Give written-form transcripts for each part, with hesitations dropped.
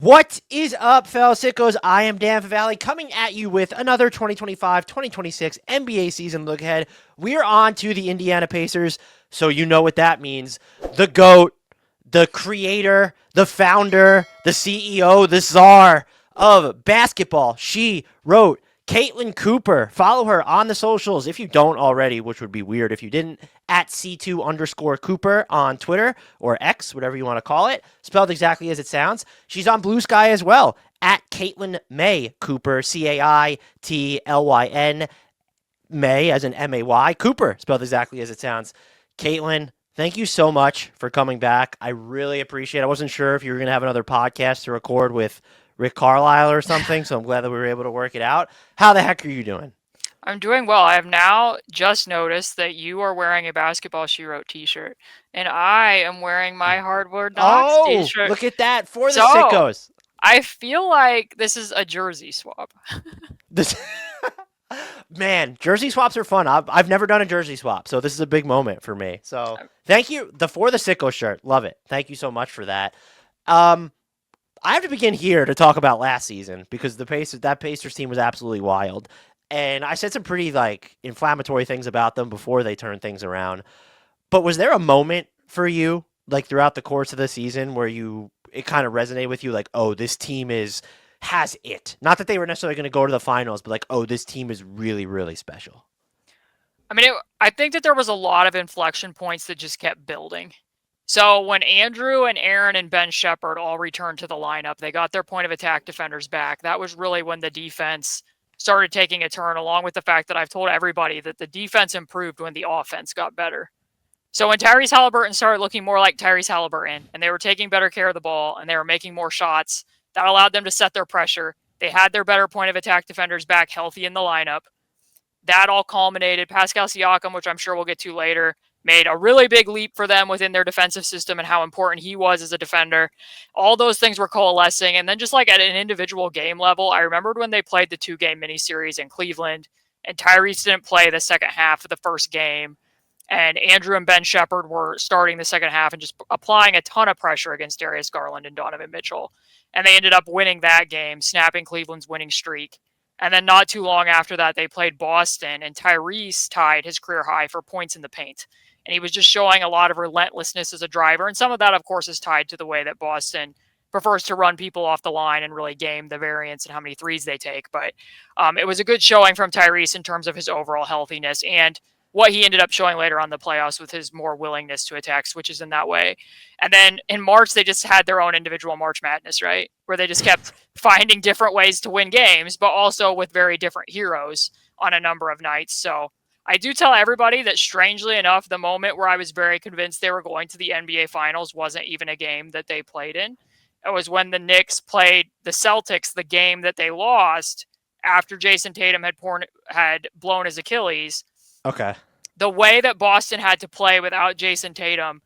What is up, fellow sickos? I am Dan Valley coming at you with another 2025-2026 NBA season look ahead. We're on to the Indiana Pacers, so you know what that means. The GOAT, the creator, the founder, the CEO, the czar of basketball. She wrote Caitlin Cooper. Follow her on the socials if you don't already, which would be weird if you didn't, at C2_Cooper on Twitter or X, whatever you want to call it, spelled exactly as it sounds. She's on Blue Sky as well, at Caitlin May Cooper, Caitlyn, May as in May, Cooper, spelled exactly as it sounds. Caitlin, thank you so much for coming back. I really appreciate it. I wasn't sure if you were going to have another podcast to record with Rick Carlisle or something, so I'm glad that we were able to work it out. How the heck are you doing? I'm doing well. I have now just noticed that you are wearing a Basketball She Wrote t-shirt, and I am wearing my HardwoodKnocks t-shirt. Look at that for the sickos. I feel like this is a jersey swap. Man, jersey swaps are fun. I've never done a jersey swap, so this is a big moment for me. So thank you. The For the Sicko shirt. Love it. Thank you so much for that. I have to begin here to talk about last season because that Pacers team was absolutely wild. And I said some pretty inflammatory things about them before they turned things around. But was there a moment for you throughout the course of the season where it kind of resonated with you oh, this team has it? Not that they were necessarily going to go to the finals, but oh, this team is really, really special. I mean, I think that there was a lot of inflection points that just kept building. So when Andrew and Aaron and Ben Sheppard all returned to the lineup, they got their point of attack defenders back. That was really when the defense started taking a turn, along with the fact that I've told everybody that the defense improved when the offense got better. So when Tyrese Halliburton started looking more like Tyrese Halliburton, and they were taking better care of the ball, and they were making more shots, that allowed them to set their pressure. They had their better point of attack defenders back healthy in the lineup. That all culminated. Pascal Siakam, which I'm sure we'll get to later, made a really big leap for them within their defensive system and how important he was as a defender. All those things were coalescing. And then just at an individual game level, I remembered when they played the 2-game miniseries in Cleveland and Tyrese didn't play the second half of the first game. And Andrew and Ben Sheppard were starting the second half and just applying a ton of pressure against Darius Garland and Donovan Mitchell. And they ended up winning that game, snapping Cleveland's winning streak. And then not too long after that, they played Boston, and Tyrese tied his career high for points in the paint. And he was just showing a lot of relentlessness as a driver. And some of that, of course, is tied to the way that Boston prefers to run people off the line and really game the variance and how many threes they take. But it was a good showing from Tyrese in terms of his overall healthiness and what he ended up showing later on in the playoffs with his more willingness to attack switches in that way. And then in March, they just had their own individual March Madness, right? Where they just kept finding different ways to win games, but also with very different heroes on a number of nights. So I do tell everybody that, strangely enough, the moment where I was very convinced they were going to the NBA Finals wasn't even a game that they played in. It was when the Knicks played the Celtics, the game that they lost after Jason Tatum had blown his Achilles. Okay. The way that Boston had to play without Jason Tatum,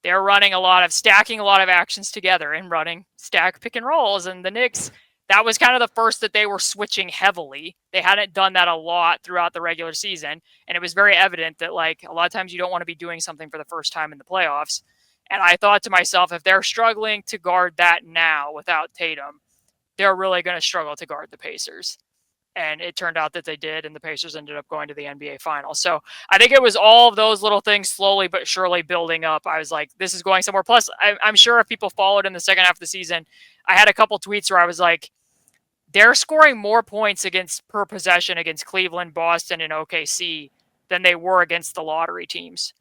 they were running stacking a lot of actions together and running stack pick and rolls. And the Knicks, that was kind of the first that they were switching heavily. They hadn't done that a lot throughout the regular season. And it was very evident that a lot of times you don't want to be doing something for the first time in the playoffs. And I thought to myself, if they're struggling to guard that now without Tatum, they're really going to struggle to guard the Pacers. And it turned out that they did, and the Pacers ended up going to the NBA Finals. So I think it was all of those little things slowly but surely building up. I was like, this is going somewhere. Plus, I'm sure if people followed in the second half of the season, I had a couple tweets where I was like, they're scoring more points per possession against Cleveland, Boston, and OKC than they were against the lottery teams.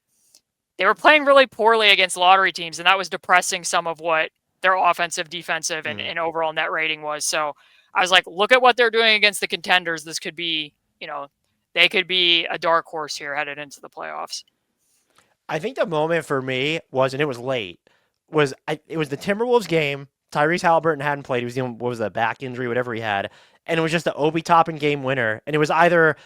They were playing really poorly against lottery teams, and that was depressing some of what their offensive, defensive, and overall net rating was. So I was like, look at what they're doing against the contenders. This could be, they could be a dark horse here headed into the playoffs. I think the moment for me was, and it was late, it was the Timberwolves game. Tyrese Halliburton hadn't played. He was dealing, what was the back injury, whatever he had. And it was just the Obi Toppin game winner. And it was either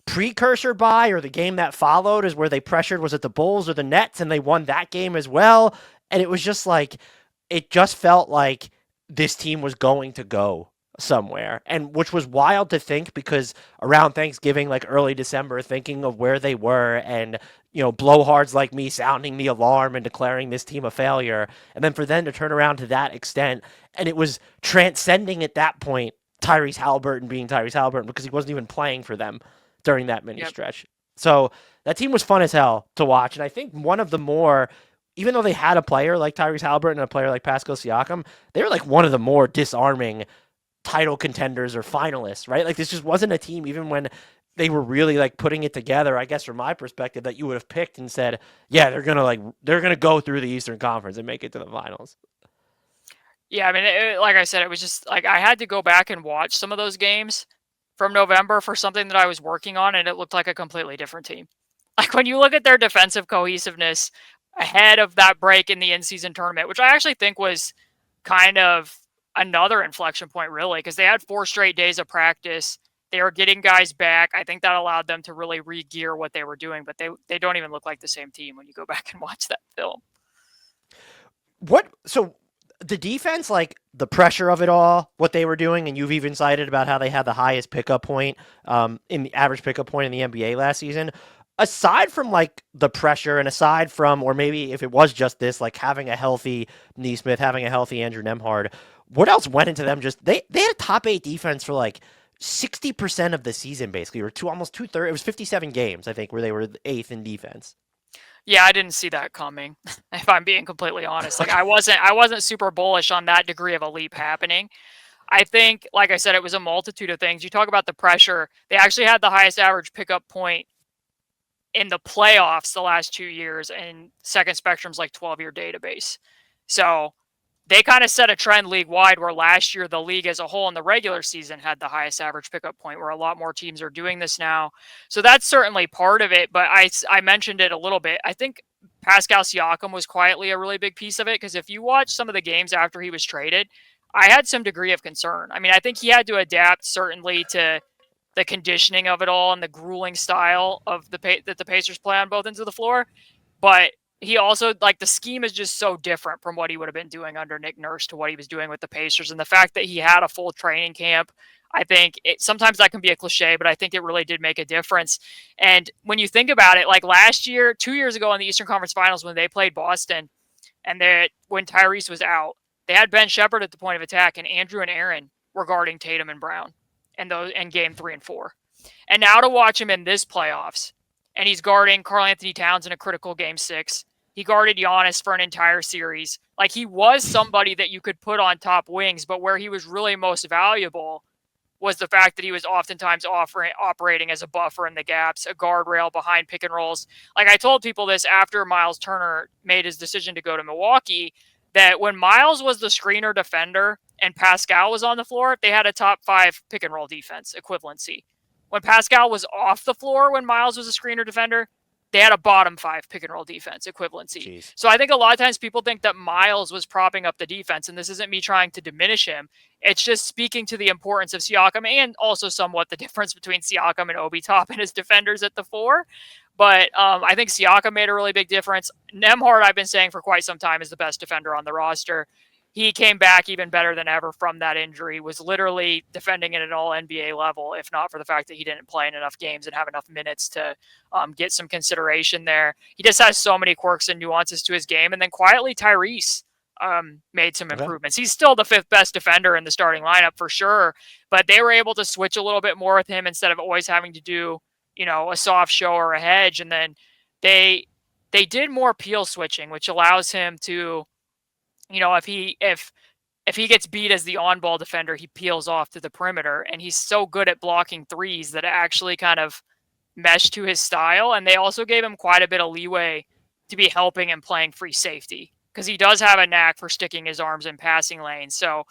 precursor by or the game that followed is where they pressured, was it the Bulls or the Nets? And they won that game as well. And it was just it just felt like this team was going to go somewhere, and which was wild to think because around Thanksgiving, like early December, thinking of where they were and blowhards like me sounding the alarm and declaring this team a failure, and then for them to turn around to that extent, and it was transcending at that point Tyrese Halliburton being Tyrese Halliburton because he wasn't even playing for them during that mini Yep. stretch. So that team was fun as hell to watch, and I think one of the more, even though they had a player like Tyrese Halliburton and a player like Pascal Siakam, they were like one of the more disarming title contenders or finalists, right? Like this just wasn't a team, even when they were really like putting it together, I guess from my perspective, that you would have picked and said, yeah, they're gonna go through the Eastern Conference and make it to the finals. Yeah, I mean, like I said, it was just like I had to go back and watch some of those games from November for something that I was working on, and it looked like a completely different team. Like when you look at their defensive cohesiveness ahead of that break in the in-season tournament, which I actually think was kind of another inflection point, really, because they had 4 straight days of practice. They were getting guys back. I think that allowed them to really re-gear what they were doing, but they don't even look like the same team when you go back and watch that film. So the defense, like the pressure of it all, what they were doing, and you've even cited about how they had the highest pickup point, in the average pickup point in the NBA last season. Aside from like the pressure, and aside from, or maybe if it was just this, like having a healthy Nesmith, having a healthy Andrew Nembhard, what else went into them? Just they had a top 8 defense for like 60% of the season, basically, or almost 2/3. It was 57 games, I think, where they were 8th in defense. Yeah, I didn't see that coming, if I'm being completely honest. Like I wasn't super bullish on that degree of a leap happening. I think, like I said, it was a multitude of things. You talk about the pressure. They actually had the highest average pickup point in the playoffs the last 2 years, and Second Spectrum's like 12-year database. So they kind of set a trend league-wide where last year the league as a whole in the regular season had the highest average pickup point, where a lot more teams are doing this now. So that's certainly part of it, but I mentioned it a little bit. I think Pascal Siakam was quietly a really big piece of it, because if you watch some of the games after he was traded, I had some degree of concern. I mean, I think he had to adapt certainly to the conditioning of it all and the grueling style of that the Pacers play on both ends of the floor, but he also, like, the scheme is just so different from what he would have been doing under Nick Nurse to what he was doing with the Pacers. And the fact that he had a full training camp, I think sometimes that can be a cliche, but I think it really did make a difference. And when you think about it, like last year, 2 years ago in the Eastern Conference Finals, when they played Boston, and when Tyrese was out, they had Ben Sheppard at the point of attack, and Andrew and Aaron were guarding Tatum and Brown in game 3 and 4. And now to watch him in this playoffs, and he's guarding Karl-Anthony Towns in a critical game 6. He guarded Giannis for an entire series. Like, he was somebody that you could put on top wings, but where he was really most valuable was the fact that he was oftentimes operating as a buffer in the gaps, a guardrail behind pick and rolls. Like, I told people this after Myles Turner made his decision to go to Milwaukee, that when Myles was the screener defender and Pascal was on the floor, they had a top 5 pick and roll defense equivalency. When Pascal was off the floor, when Myles was a screener defender, they had a bottom 5 pick and roll defense equivalency. Jeez. So I think a lot of times people think that Myles was propping up the defense, and this isn't me trying to diminish him. It's just speaking to the importance of Siakam, and also somewhat the difference between Siakam and Obi Toppin as defenders at the 4. But I think Siakam made a really big difference. Nembhard, I've been saying for quite some time, is the best defender on the roster. He came back even better than ever from that injury, was literally defending at an all-NBA level, if not for the fact that he didn't play in enough games and have enough minutes to get some consideration there. He just has so many quirks and nuances to his game. And then quietly, Tyrese made some improvements. He's still the 5th best defender in the starting lineup for sure, but they were able to switch a little bit more with him instead of always having to do, a soft show or a hedge. And then they did more peel switching, which allows him to, if he gets beat as the on-ball defender, he peels off to the perimeter, and he's so good at blocking threes that it actually kind of meshed to his style. And they also gave him quite a bit of leeway to be helping and playing free safety, because he does have a knack for sticking his arms in passing lanes. So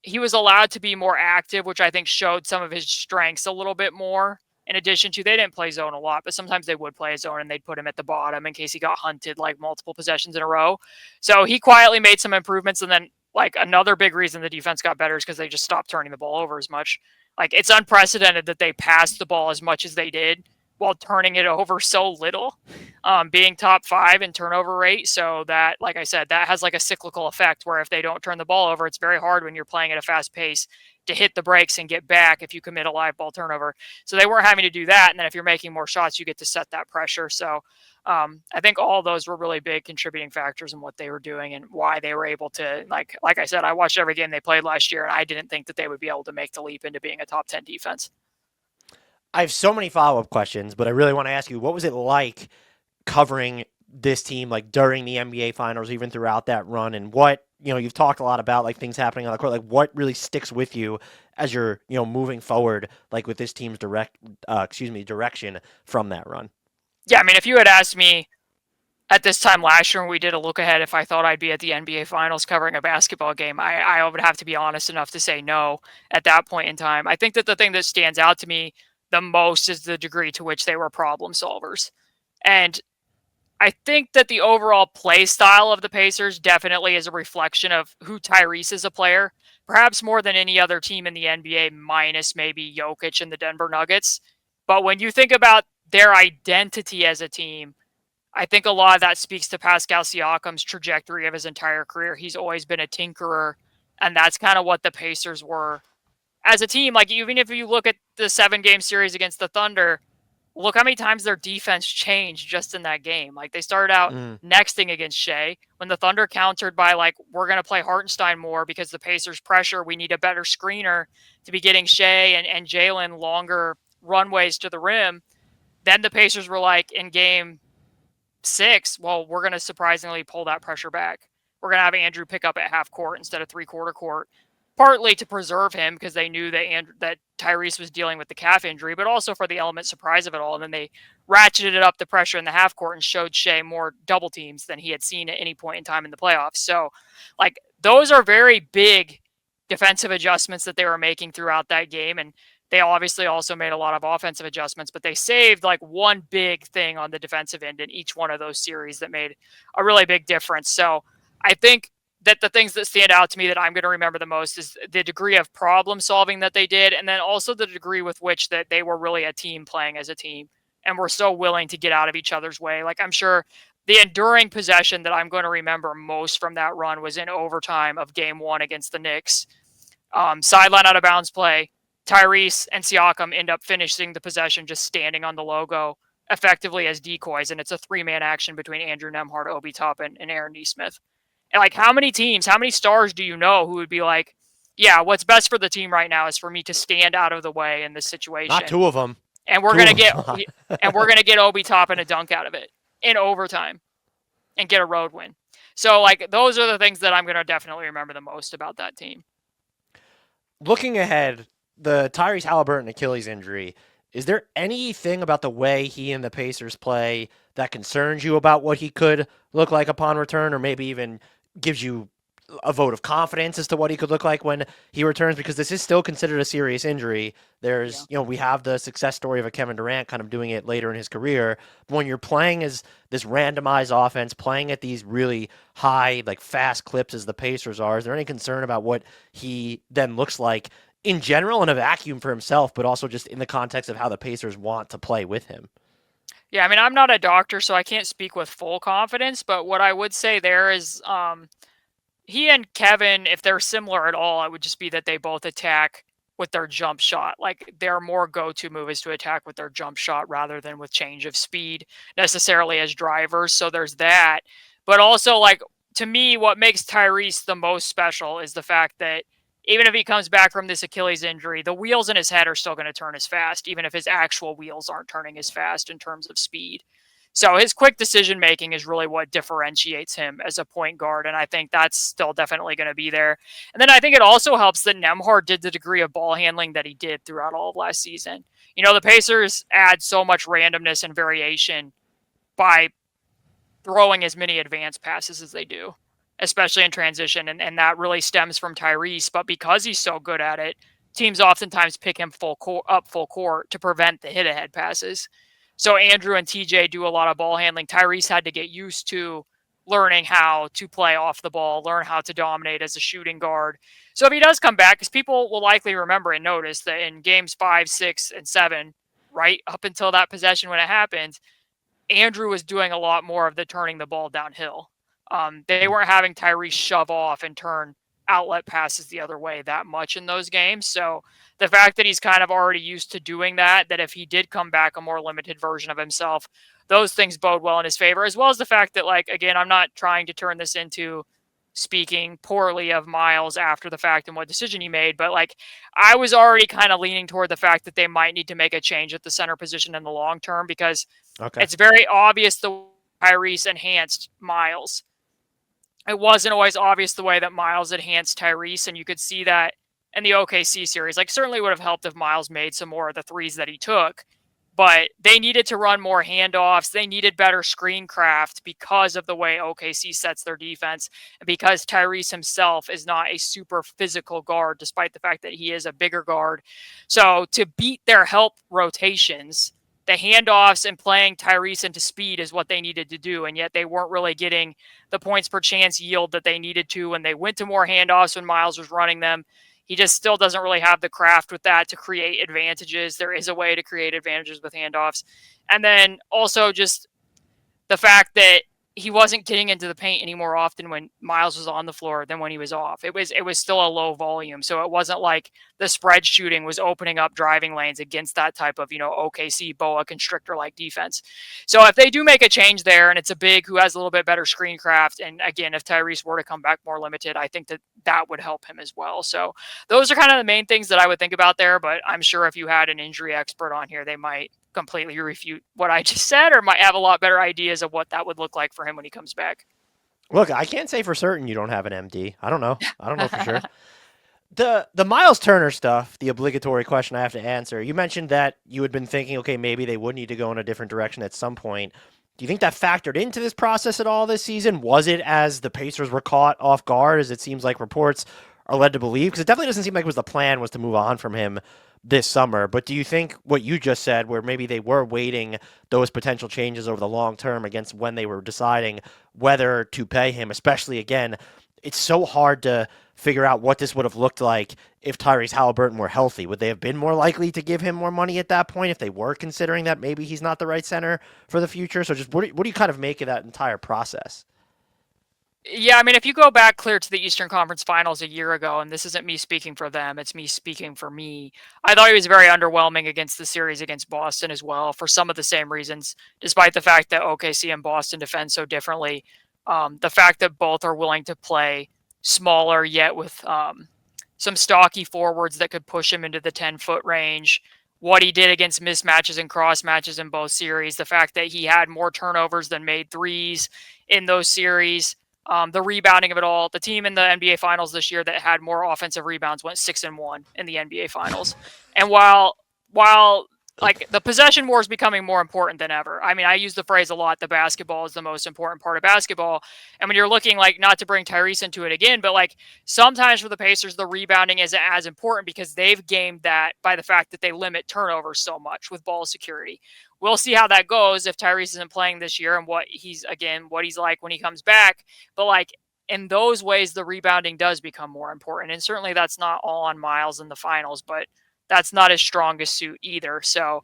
he was allowed to be more active, which I think showed some of his strengths a little bit more. In addition to, they didn't play zone a lot, but sometimes they would play a zone and they'd put him at the bottom in case he got hunted like multiple possessions in a row. So he quietly made some improvements. And then, like, another big reason the defense got better is because they just stopped turning the ball over as much. Like, it's unprecedented that they passed the ball as much as they did while turning it over so little, being top 5 in turnover rate. So that, like I said, that has like a cyclical effect where if they don't turn the ball over, it's very hard when you're playing at a fast pace to hit the brakes and get back if you commit a live ball turnover. So they weren't having to do that. And then if you're making more shots, you get to set that pressure. So I think all of those were really big contributing factors in what they were doing and why they were able to, like I said, I watched every game they played last year, and I didn't think that they would be able to make the leap into being a top 10 defense. I have so many follow-up questions, but I really want to ask you, what was it like covering this team like during the NBA finals, even throughout that run, and what, you've talked a lot about like things happening on the court, like what really sticks with you as you're, moving forward, like with this team's direction from that run? Yeah, I mean, if you had asked me at this time last year when we did a look ahead if I thought I'd be at the NBA finals covering a basketball game, I would have to be honest enough to say no at that point in time. I think that the thing that stands out to me the most is the degree to which they were problem solvers. And I think that the overall play style of the Pacers definitely is a reflection of who Tyrese is a player, perhaps more than any other team in the NBA, minus maybe Jokic and the Denver Nuggets. But when you think about their identity as a team, I think a lot of that speaks to Pascal Siakam's trajectory of his entire career. He's always been a tinkerer, and that's kind of what the Pacers were as a team. Like, even if you look at the 7-game series against the Thunder, look how many times their defense changed just in that game. Like, they started out nexting against Shea. When the Thunder countered by, like, we're going to play Hartenstein more because the Pacers pressure, we need a better screener to be getting Shea and Jalen longer runways to the rim. Then the Pacers were like, in game 6, well, we're going to surprisingly pull that pressure back. We're going to have Andrew pick up at half court instead of 3/4 court. Partly to preserve him because they knew that Tyrese was dealing with the calf injury, but also for the element surprise of it all. And then they ratcheted up the pressure in the half court and showed Shea more double teams than he had seen at any point in time in the playoffs. So, like, those are very big defensive adjustments that they were making throughout that game. And they obviously also made a lot of offensive adjustments, but they saved like one big thing on the defensive end in each one of those series that made a really big difference. So I think that the things that stand out to me that I'm going to remember the most is the degree of problem solving that they did, and then also the degree with which that they were really a team playing as a team and were so willing to get out of each other's way. Like, I'm sure the enduring possession that I'm going to remember most from that run was in overtime of game 1 against the Knicks. Sideline out of bounds play. Tyrese and Siakam end up finishing the possession just standing on the logo effectively as decoys, and it's a 3-man action between Andrew Nembhard-Pascal Toppin and Aaron Nesmith. And like, how many teams, how many stars do you know who would be like, yeah, what's best for the team right now is for me to stand out of the way in this situation. Not 2 of them. And we're gonna get Obi Toppin a dunk out of it in overtime and get a road win. So like, those are the things that I'm gonna definitely remember the most about that team. Looking ahead, the Tyrese Halliburton Achilles injury, is there anything about the way he and the Pacers play that concerns you about what he could look like upon return, or maybe even gives you a vote of confidence as to what he could look like when he returns? Because this is still considered a serious injury. There's, we have the success story of a Kevin Durant kind of doing it later in his career. But when you're playing as this randomized offense, playing at these really high, like fast clips as the Pacers are, is there any concern about what he then looks like in general in a vacuum for himself, but also just in the context of how the Pacers want to play with him? Yeah, I mean, I'm not a doctor, so I can't speak with full confidence, but what I would say there is he and Kevin, if they're similar at all, it would just be that they both attack with their jump shot. Like, their more go-to move is to attack with their jump shot rather than with change of speed necessarily as drivers. So there's that. But also, like, to me, what makes Tyrese the most special is the fact that even if he comes back from this Achilles injury, the wheels in his head are still going to turn as fast, even if his actual wheels aren't turning as fast in terms of speed. So his quick decision making is really what differentiates him as a point guard, and I think that's still definitely going to be there. And then I think it also helps that Nembhard did the degree of ball handling that he did throughout all of last season. The Pacers add so much randomness and variation by throwing as many advanced passes as they do, especially in transition, and that really stems from Tyrese. But because he's so good at it, teams oftentimes pick him full court to prevent the hit-ahead passes. So Andrew and TJ do a lot of ball handling. Tyrese had to get used to learning how to play off the ball, learn how to dominate as a shooting guard. So if he does come back, because people will likely remember and notice that in games 5, 6, and 7, right up until that possession when it happened, Andrew was doing a lot more of the turning the ball downhill. They weren't having Tyrese shove off and turn outlet passes the other way that much in those games. So the fact that he's kind of already used to doing that if he did come back a more limited version of himself, those things bode well in his favor, as well as the fact that, like, again, I'm not trying to turn this into speaking poorly of Myles after the fact and what decision he made, but like I was already kind of leaning toward the fact that they might need to make a change at the center position in the long term, because it's very obvious the Tyrese enhanced Myles. It wasn't always obvious the way that Myles enhanced Tyrese, and you could see that in the OKC series. Like, certainly would have helped if Myles made some more of the threes that he took, but they needed to run more handoffs. They needed better screen craft because of the way OKC sets their defense, and because Tyrese himself is not a super physical guard, despite the fact that he is a bigger guard. So to beat their help rotations, the handoffs and playing Tyrese into speed is what they needed to do, and yet they weren't really getting the points per chance yield that they needed to when they went to more handoffs when Myles was running them. He just still doesn't really have the craft with that to create advantages. There is a way to create advantages with handoffs. And then also just the fact that he wasn't getting into the paint any more often when Myles was on the floor than when he was off. It was still a low volume. So it wasn't like the spread shooting was opening up driving lanes against that type of, OKC boa constrictor like defense. So if they do make a change there, and it's a big who has a little bit better screen craft, and again, if Tyrese were to come back more limited, I think that would help him as well. So those are kind of the main things that I would think about there. But I'm sure if you had an injury expert on here, they might completely refute what I just said, or might have a lot better ideas of what that would look like for him when he comes back. Look, I can't say for certain you don't have an MD. I don't know for sure. The Myles Turner stuff, the obligatory question I have to answer. You mentioned that you had been thinking, okay, maybe they would need to go in a different direction at some point. Do you think that factored into this process at all this season? Was it as the Pacers were caught off guard, as it seems like reports are led to believe? Because it definitely doesn't seem like it was the plan was to move on from him this summer. But do you think what you just said, where maybe they were waiting those potential changes over the long term against when they were deciding whether to pay him, especially, again, it's so hard to figure out what this would have looked like if Tyrese Halliburton were healthy. Would they have been more likely to give him more money at that point if they were considering that maybe he's not the right center for the future? So just what do you kind of make of that entire process? Yeah, I mean, if you go back clear to the Eastern Conference Finals a year ago, and this isn't me speaking for them, it's me speaking for me, I thought he was very underwhelming against the series against Boston as well, for some of the same reasons, despite the fact that OKC and Boston defend so differently. The fact that both are willing to play smaller, yet with some stocky forwards that could push him into the 10-foot range. What he did against mismatches and cross matches in both series, the fact that he had more turnovers than made threes in those series. The rebounding of it all. The team in the NBA Finals this year that had more offensive rebounds went 6-1 in the NBA Finals. And while like the possession war is becoming more important than ever. I mean, I use the phrase a lot, the basketball is the most important part of basketball. And when you're looking, like, not to bring Tyrese into it again, but like sometimes for the Pacers, the rebounding isn't as important because they've gamed that by the fact that they limit turnovers so much with ball security. We'll see how that goes if Tyrese isn't playing this year and what he's like when he comes back. But like in those ways, the rebounding does become more important. And certainly that's not all on Myles in the finals, but that's not his strongest suit either. So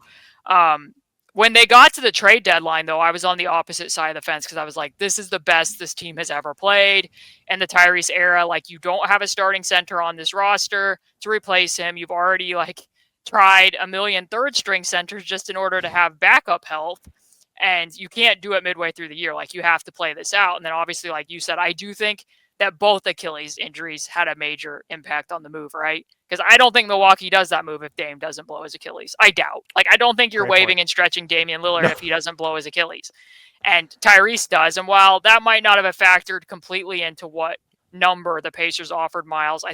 when they got to the trade deadline, though, I was on the opposite side of the fence because I was like, this is the best this team has ever played. And the Tyrese era, like, you don't have a starting center on this roster to replace him. You've already tried a million third string centers just in order to have backup health. And you can't do it midway through the year. Like, you have to play this out. And then obviously, like you said, I do think that both Achilles injuries had a major impact on the move, right? Because I don't think Milwaukee does that move if Dame doesn't blow his Achilles. I doubt. Like, I don't think you're waving and stretching Damian Lillard if he doesn't blow his Achilles. And Tyrese does. And while that might not have factored completely into what number the Pacers offered Myles,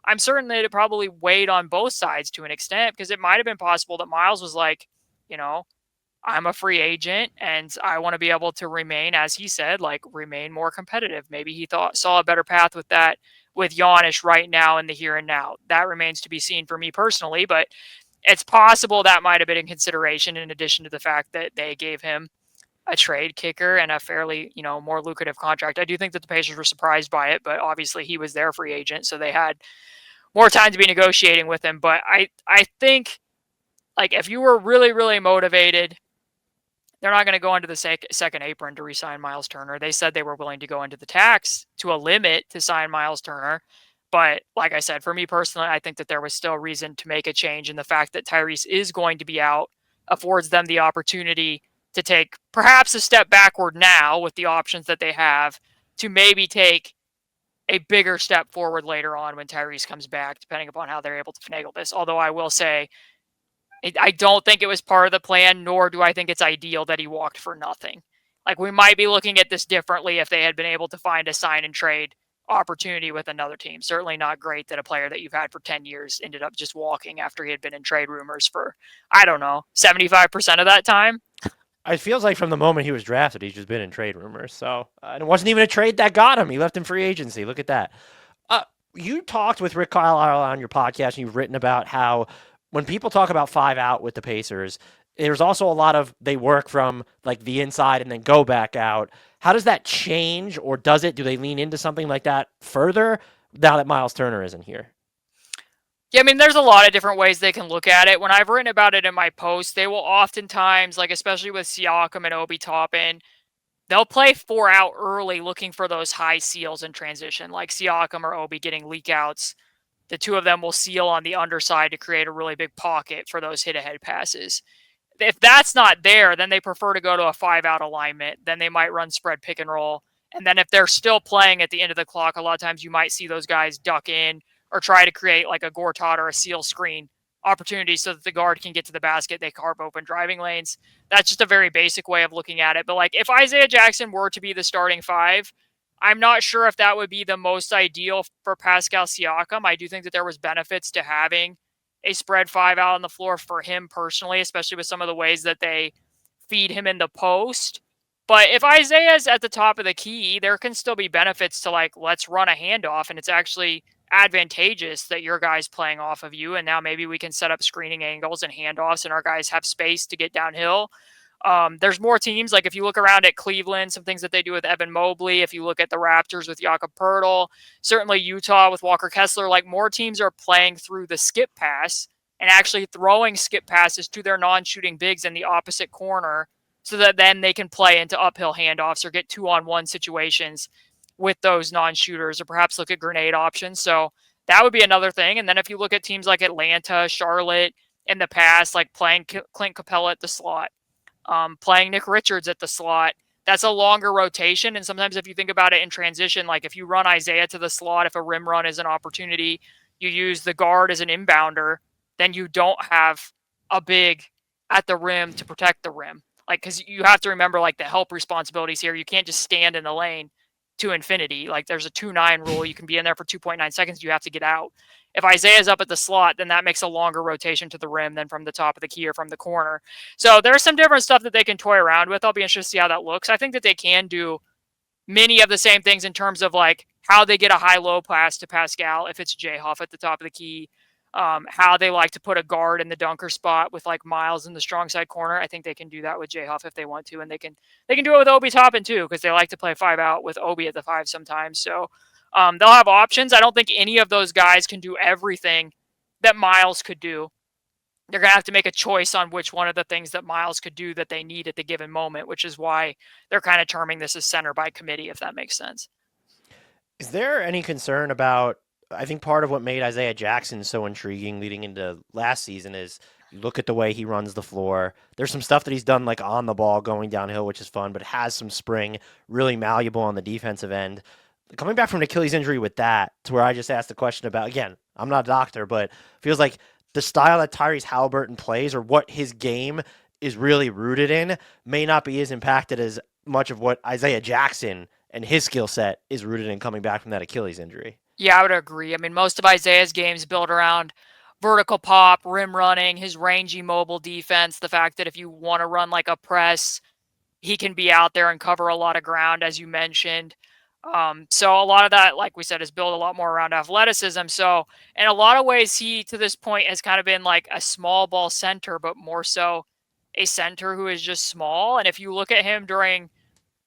I'm certain that it probably weighed on both sides to an extent, because it might have been possible that Myles was like, I'm a free agent and I want to be able to remain, as he said, remain more competitive. Maybe he saw a better path with that with Giannis right now in the here and now. That remains to be seen for me personally, but it's possible that might have been in consideration, in addition to the fact that they gave him a trade kicker and a fairly, more lucrative contract. I do think that the Pacers were surprised by it, but obviously he was their free agent, so they had more time to be negotiating with him. But I think, if you were really, really motivated they're not going to go into the second apron to re-sign Myles Turner. They said they were willing to go into the tax to a limit to sign Myles Turner. But like I said, for me personally, I think that there was still reason to make a change. And the fact that Tyrese is going to be out affords them the opportunity to take perhaps a step backward now with the options that they have to maybe take a bigger step forward later on when Tyrese comes back, depending upon how they're able to finagle this. Although I will say, I don't think it was part of the plan, nor do I think it's ideal that he walked for nothing. Like, we might be looking at this differently if they had been able to find a sign and trade opportunity with another team. Certainly not great that a player that you've had for 10 years ended up just walking after he had been in trade rumors for, I don't know, 75% of that time. It feels like from the moment he was drafted, he's just been in trade rumors. So it wasn't even a trade that got him. He left in free agency. Look at that. You talked with Rick Carlisle on your podcast, and you've written about how when people talk about 5 out with the Pacers, there's also a lot of they work from like the inside and then go back out. How does that change, or does it? Do they lean into something like that further now that Myles Turner isn't here? Yeah, I mean, there's a lot of different ways they can look at it. When I've written about it in my post, they will oftentimes, like especially with Siakam and Obi Toppin, they'll play 4 out early looking for those high seals in transition, like Siakam or Obi getting leak outs. The two of them will seal on the underside to create a really big pocket for those hit-ahead passes. If that's not there, then they prefer to go to a 5 out alignment. Then they might run spread pick and roll. And then if they're still playing at the end of the clock, a lot of times you might see those guys duck in or try to create like a Gortat or a seal screen opportunity so that the guard can get to the basket. They carve open driving lanes. That's just a very basic way of looking at it. But like if Isaiah Jackson were to be the starting 5, I'm not sure if that would be the most ideal for Pascal Siakam. I do think that there was benefits to having a spread 5 out on the floor for him personally, especially with some of the ways that they feed him in the post. But if Isaiah's at the top of the key, there can still be benefits to like, let's run a handoff, and it's actually advantageous that your guy's playing off of you. And now maybe we can set up screening angles and handoffs, and our guys have space to get downhill. There's more teams, like if you look around at Cleveland, some things that they do with Evan Mobley, if you look at the Raptors with Jakob Poeltl, certainly Utah with Walker Kessler, like more teams are playing through the skip pass and actually throwing skip passes to their non-shooting bigs in the opposite corner so that then they can play into uphill handoffs or get 2-on-1 situations with those non-shooters, or perhaps look at grenade options. So that would be another thing. And then if you look at teams like Atlanta, Charlotte in the past, like playing Clint Capella at the slot, playing Nick Richards at the slot, that's a longer rotation. And sometimes if you think about it in transition, like if you run Isaiah to the slot, if a rim run is an opportunity, you use the guard as an inbounder, then you don't have a big at the rim to protect the rim. Like, because you have to remember like the help responsibilities here. You can't just stand in the lane to infinity. Like there's a 2-9 rule. You can be in there for 2.9 seconds. You have to get out. If Isaiah's up at the slot, then that makes a longer rotation to the rim than from the top of the key or from the corner. So there's some different stuff that they can toy around with. I'll be interested to see how that looks. I think that they can do many of the same things in terms of like how they get a high-low pass to Pascal if it's J Huff at the top of the key, how they like to put a guard in the dunker spot with like Myles in the strong side corner. I think they can do that with J Huff if they want to, and they can do it with Obi Toppin too, because they like to play 5 out with Obi at the 5 sometimes. So they'll have options. I don't think any of those guys can do everything that Myles could do. They're going to have to make a choice on which one of the things that Myles could do that they need at the given moment, which is why they're kind of terming this as center by committee, if that makes sense. Is there any concern about, I think part of what made Isaiah Jackson so intriguing leading into last season is you look at the way he runs the floor. There's some stuff that he's done like on the ball going downhill, which is fun, but has some spring, really malleable on the defensive end. Coming back from an Achilles injury with that, to where I just asked the question about, again, I'm not a doctor, but feels like the style that Tyrese Halliburton plays, or what his game is really rooted in, may not be as impacted as much of what Isaiah Jackson and his skill set is rooted in coming back from that Achilles injury. Yeah, I would agree. I mean, most of Isaiah's games built around vertical pop, rim running, his rangy mobile defense, the fact that if you want to run like a press, he can be out there and cover a lot of ground, as you mentioned. So a lot of that, like we said, is built a lot more around athleticism. So in a lot of ways, he to this point has kind of been like a small ball center, but more so a center who is just small. And if you look at him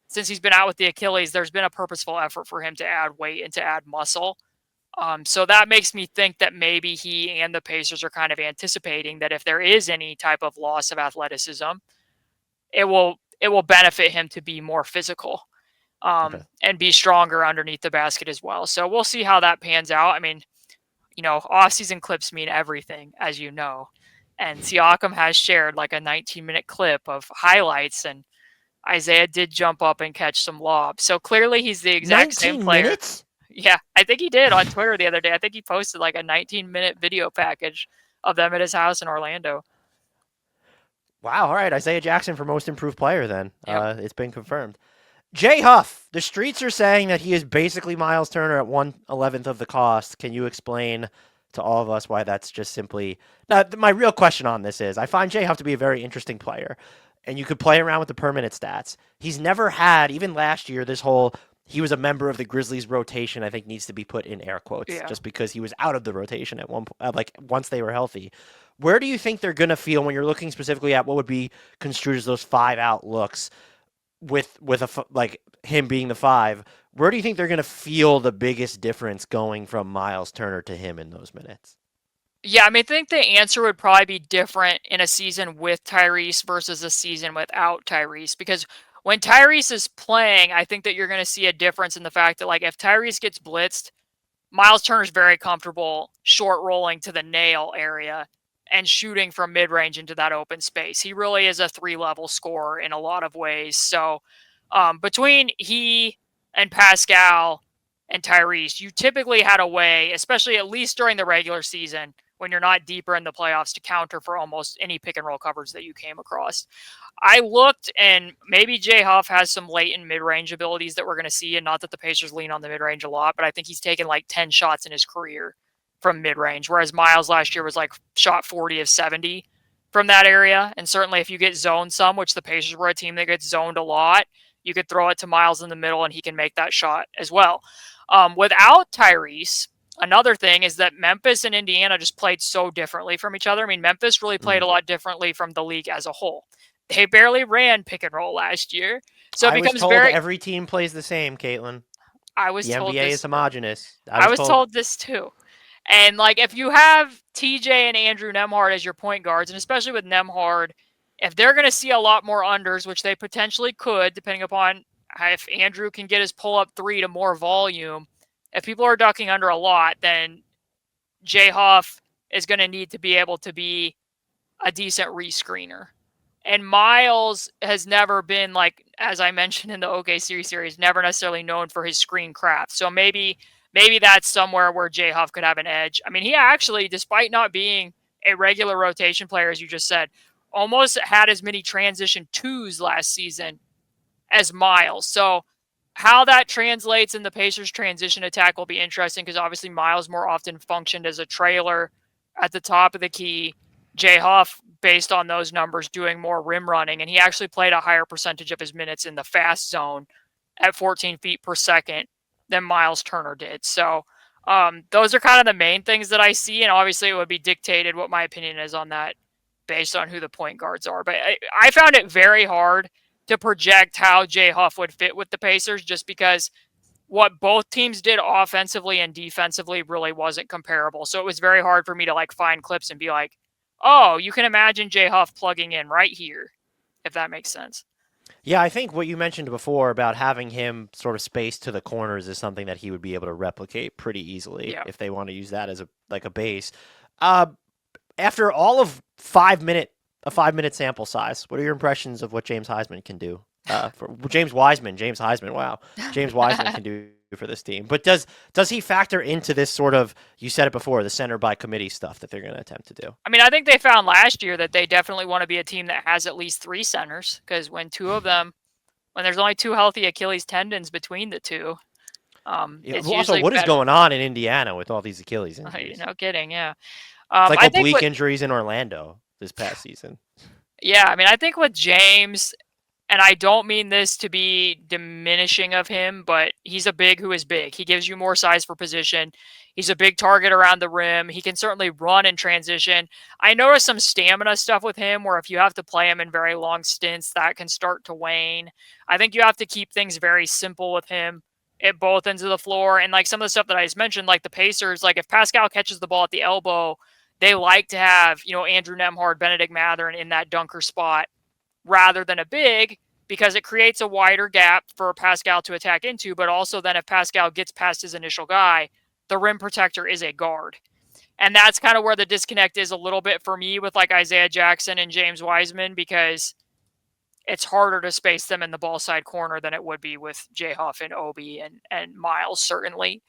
since he's been out with the Achilles, there's been a purposeful effort for him to add weight and to add muscle. So that makes me think that maybe he and the Pacers are kind of anticipating that if there is any type of loss of athleticism, it will it will benefit him to be more physical and be stronger underneath the basket as well. So we'll see how that pans out. I mean, off-season clips mean everything, as you know. And Siakam has shared like a 19-minute clip of highlights, and Isaiah did jump up and catch some lobs. So clearly he's the exact same player. 19 minutes? Yeah, I think he did on Twitter the other day. I think he posted like a 19-minute video package of them at his house in Orlando. Wow, all right. Isaiah Jackson for most improved player then. Yep. It's been confirmed. Jay Huff, the streets are saying that he is basically Myles Turner at 1/11th of the cost. Can you explain to all of us why that's just simply... Now, my real question on this is, I find Jay Huff to be a very interesting player, and you could play around with the permanent stats. He's never had, even last year, this whole... He was a member of the Grizzlies rotation, I think needs to be put in air quotes, just because he was out of the rotation at one point, like once they were healthy. Where do you think they're going to feel when you're looking specifically at what would be construed as those 5-out looks with like him being the 5? Where do you think they're going to feel the biggest difference going from Myles Turner to him in those minutes? Yeah, I mean, I think the answer would probably be different in a season with Tyrese versus a season without Tyrese, because when Tyrese is playing, I think that you're going to see a difference in the fact that, like, if Tyrese gets blitzed, Myles Turner's very comfortable short rolling to the nail area and shooting from mid-range into that open space. He really is a 3-level scorer in a lot of ways. So between he and Pascal and Tyrese, you typically had a way, especially at least during the regular season, when you're not deeper in the playoffs, to counter for almost any pick and roll coverage that you came across. I looked, and maybe Jay Huff has some late and mid-range abilities that we're going to see, and not that the Pacers lean on the mid-range a lot, but I think he's taken like 10 shots in his career from mid-range, whereas Myles last year was like shot 40 of 70 from that area. And certainly if you get zoned some, which the Pacers were a team that gets zoned a lot, you could throw it to Myles in the middle and he can make that shot as well. Without Tyrese, another thing is that Memphis and Indiana just played so differently from each other. I mean, Memphis really played a lot differently from the league as a whole. They barely ran pick and roll last year. So it becomes every team plays the same, Caitlin. I was the told NBA this, is homogenous. I was told this too. And like, if you have TJ and Andrew Nembhard as your point guards, and especially with Nembhard, if they're going to see a lot more unders, which they potentially could, depending upon if Andrew can get his pull-up 3 to more volume, if people are ducking under a lot, then Jay Huff is going to need to be able to be a decent rescreener. And Myles has never been, like, as I mentioned in the OKC series, never necessarily known for his screen craft. So maybe that's somewhere where Jay Huff could have an edge. I mean, he actually, despite not being a regular rotation player, as you just said, almost had as many transition 2s last season as Myles. So how that translates in the Pacers' transition attack will be interesting, because obviously Myles more often functioned as a trailer at the top of the key. Jay Huff, based on those numbers, doing more rim running, and he actually played a higher percentage of his minutes in the fast zone at 14 feet per second than Myles Turner did. So those are kind of the main things that I see, and obviously it would be dictated what my opinion is on that based on who the point guards are. But I found it very hard to project how Jay Huff would fit with the Pacers, just because what both teams did offensively and defensively really wasn't comparable. So it was very hard for me to like find clips and be like, oh, you can imagine Jay Huff plugging in right here, if that makes sense. Yeah, I think what you mentioned before about having him sort of spaced to the corners is something that he would be able to replicate pretty easily if they want to use that as a base. After all of a 5-minute sample size, what are your impressions of what James Heisman can do? James Wiseman can do for this team. But does he factor into this sort of, you said it before, the center by committee stuff that they're going to attempt to do? I mean, I think they found last year that they definitely want to be a team that has at least 3 centers, because when there's only 2 healthy Achilles tendons between the two, also, what is going on in Indiana with all these Achilles injuries? No kidding, yeah. It's like oblique injuries in Orlando this past season. Yeah, I mean, I think with James, and I don't mean this to be diminishing of him, but he's a big who is big. He gives you more size for position. He's a big target around the rim. He can certainly run in transition. I noticed some stamina stuff with him where if you have to play him in very long stints, that can start to wane. I think you have to keep things very simple with him at both ends of the floor. And like some of the stuff that I just mentioned, like the Pacers, like if Pascal catches the ball at the elbow, they like to have, Andrew Nembhard, Bennedict Mathurin in that dunker spot rather than a big, because it creates a wider gap for Pascal to attack into, but also then if Pascal gets past his initial guy, the rim protector is a guard. And that's kind of where the disconnect is a little bit for me with like Isaiah Jackson and James Wiseman, because it's harder to space them in the ball side corner than it would be with Huff and Obi and Myles, certainly.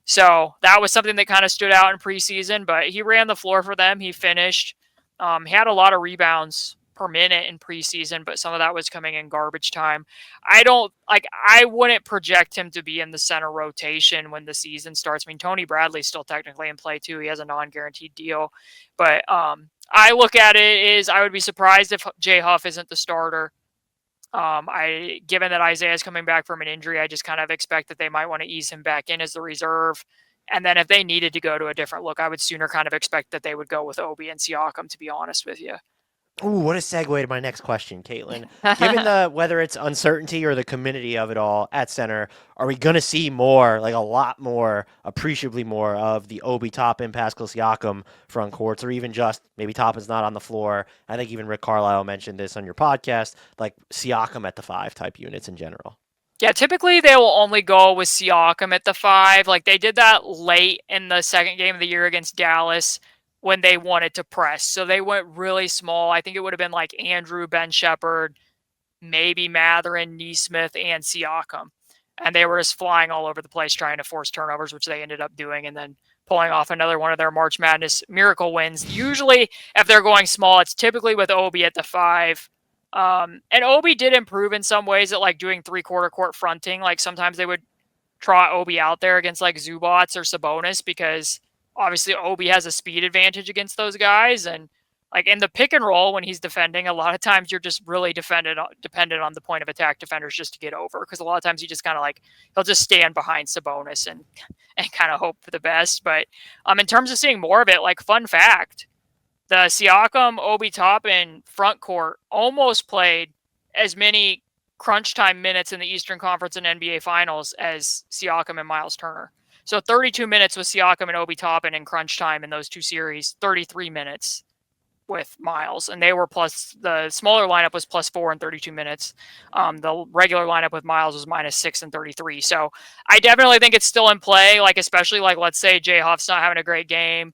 So that was something that kind of stood out in preseason, but he ran the floor for them. He finished. He had a lot of rebounds per minute in preseason, but some of that was coming in garbage time. I wouldn't project him to be in the center rotation when the season starts. I mean, Tony Bradley's still technically in play too. He has a non-guaranteed deal, but I look at it as I would be surprised if Huff isn't the starter. Given that Isaiah is coming back from an injury, I just kind of expect that they might want to ease him back in as the reserve. And then if they needed to go to a different look, I would sooner kind of expect that they would go with Obi and Siakam, to be honest with you. Ooh, what a segue to my next question, Caitlin. Given whether it's uncertainty or the community of it all at center, are we going to see more, like a lot more, appreciably more of the Obi Toppin, Pascal Siakam front courts, or even just maybe Toppin's not on the floor? I think even Rick Carlisle mentioned this on your podcast, like Siakam at the 5 type units in general. Yeah, typically they will only go with Siakam at the 5. Like they did that late in the second game of the year against Dallas when they wanted to press. So they went really small. I think it would have been like Andrew, Ben Sheppard, maybe Mathurin, Nesmith, and Siakam. And they were just flying all over the place trying to force turnovers, which they ended up doing, and then pulling off another one of their March Madness miracle wins. Usually, if they're going small, it's typically with Obi at the 5. And Obi did improve in some ways at like doing 3/4 court fronting. Like sometimes they would trot Obi out there against like Zubats or Sabonis, because obviously Obi has a speed advantage against those guys. And like in the pick and roll when he's defending, a lot of times you're just really dependent on the point of attack defenders just to get over, because a lot of times he just kind of like he'll just stand behind Sabonis and kind of hope for the best. But in terms of seeing more of it, like fun fact, the Siakam-Obi Toppin front court almost played as many crunch time minutes in the Eastern Conference and NBA Finals as Siakam and Myles Turner. So 32 minutes with Siakam and Obi Toppin in crunch time in those two series, 33 minutes with Myles. And they were the smaller lineup was +4 in 32 minutes. The regular lineup with Myles was -6 in 33. So I definitely think it's still in play, like especially like let's say Huff's not having a great game.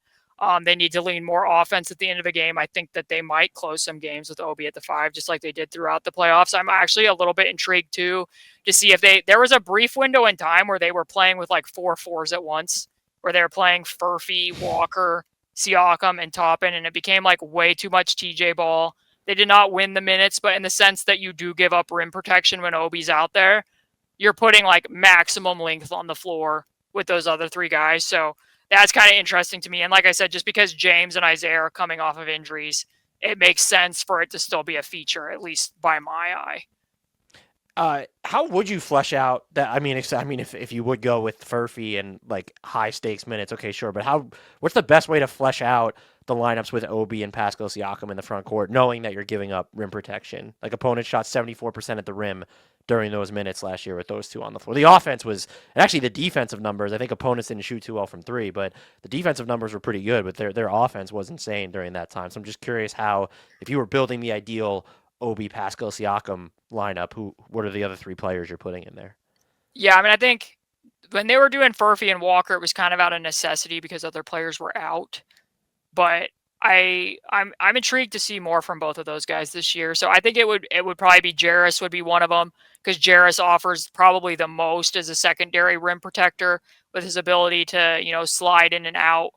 They need to lean more offense at the end of a game. I think that they might close some games with Obi at the 5, just like they did throughout the playoffs. I'm actually a little bit intrigued too to see if there was a brief window in time where they were playing with like 4 4s at once, where they were playing Furphy, Walker, Siakam, and Toppin, and it became like way too much TJ ball. They did not win the minutes, but in the sense that you do give up rim protection when Obi's out there, you're putting like maximum length on the floor with those other 3 guys. So that's kind of interesting to me. And like I said, just because James and Isaiah are coming off of injuries, it makes sense for it to still be a feature, at least by my eye. How would you flesh out that? I mean, if you would go with Furphy and like high stakes minutes, okay, sure. But what's the best way to flesh out the lineups with Obi and Pascal Siakam in the front court, knowing that you're giving up rim protection? Like opponents shot 74% at the rim during those minutes last year with those 2 on the floor. The offense was, and actually the defensive numbers, I think opponents didn't shoot too well from 3, but the defensive numbers were pretty good, but their offense was insane during that time. So I'm just curious how, if you were building the ideal Obi, Pascal, Siakam lineup, what are the other 3 players you're putting in there? Yeah, I mean, I think when they were doing Furphy and Walker, it was kind of out of necessity because other players were out. But I'm intrigued to see more from both of those guys this year. So I think it would probably be Jarace would be one of them, because Jarace offers probably the most as a secondary rim protector with his ability to slide in and out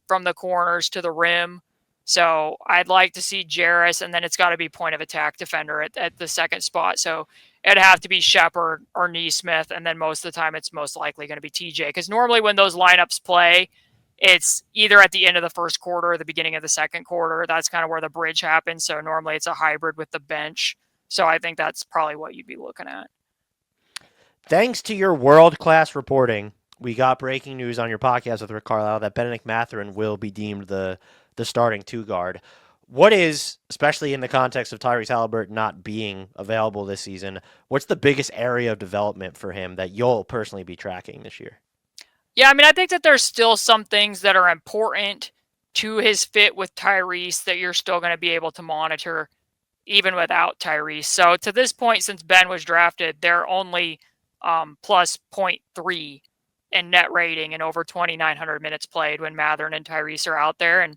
from the corners to the rim. So I'd like to see Jarace, and then it's got to be point of attack defender at the second spot. So it'd have to be Sheppard or Nesmith, and then most of the time it's most likely going to be TJ, because normally when those lineups play, it's either at the end of the first quarter or the beginning of the second quarter. That's kind of where the bridge happens. So normally it's a hybrid with the bench. So I think that's probably what you'd be looking at. Thanks to your world-class reporting, we got breaking news on your podcast with Rick Carlisle that Bennedict Mathurin will be deemed the starting 2 guard. What is, especially in the context of Tyrese Halliburton not being available this season, what's the biggest area of development for him that you'll personally be tracking this year? Yeah, I mean, I think that there's still some things that are important to his fit with Tyrese that you're still going to be able to monitor even without Tyrese. So to this point, since Ben was drafted, they're only plus 0.3 in net rating and over 2,900 minutes played when Mathurin and Tyrese are out there. And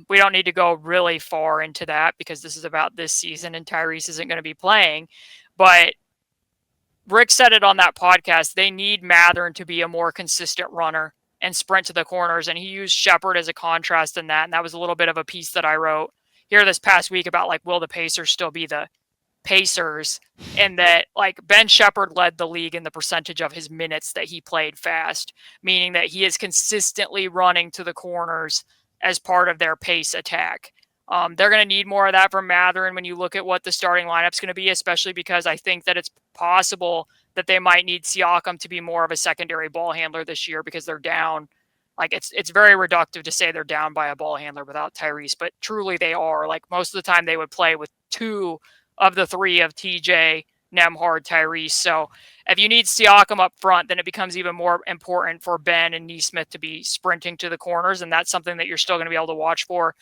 we don't need to go really far into that because this is about this season and Tyrese isn't going to be playing. But Rick said it on that podcast. They need Mathurin to be a more consistent runner and sprint to the corners. And he used Sheppard as a contrast in that. And that was a little bit of a piece that I wrote here this past week about like, will the Pacers still be the Pacers? And that like Ben Sheppard led the league in the percentage of his minutes that he played fast, meaning that he is consistently running to the corners as part of their pace attack. They're going to need more of that from Mathurin when you look at what the starting lineup's going to be, especially because I think that it's possible that they might need Siakam to be more of a secondary ball handler this year because they're down. Like it's very reductive to say they're down by a ball handler without Tyrese, but truly they are. Like most of the time they would play with two of the three of TJ, Nembhard, Tyrese. So if you need Siakam up front, then it becomes even more important for Ben and Nesmith to be sprinting to the corners, and that's something that you're still going to be able to watch for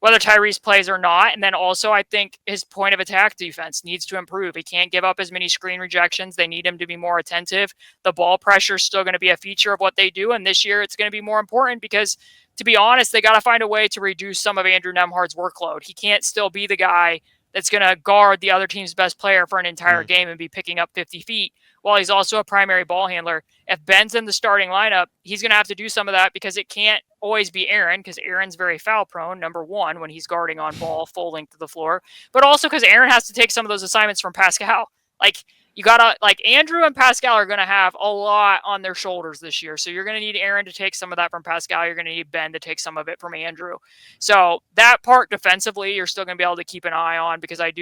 whether Tyrese plays or not. And then also I think his point of attack defense needs to improve. He can't give up as many screen rejections. They need him to be more attentive. The ball pressure is still going to be a feature of what they do, and this year it's going to be more important because, to be honest, they got to find a way to reduce some of Andrew Nembhard's workload. He can't still be the guy that's going to guard the other team's best player for an entire game and be picking up 50 feet while he's also a primary ball handler. If Ben's in the starting lineup, he's going to have to do some of that because it can't always be Aaron, because Aaron's very foul prone, number one, when he's guarding on ball full length of the floor, but also because Aaron has to take some of those assignments from Pascal. Like, you gotta, like, Andrew and Pascal are going to have a lot on their shoulders this year. So you're going to need Aaron to take some of that from Pascal. You're going to need Ben to take some of it from Andrew. So that part defensively, you're still going to be able to keep an eye on, because I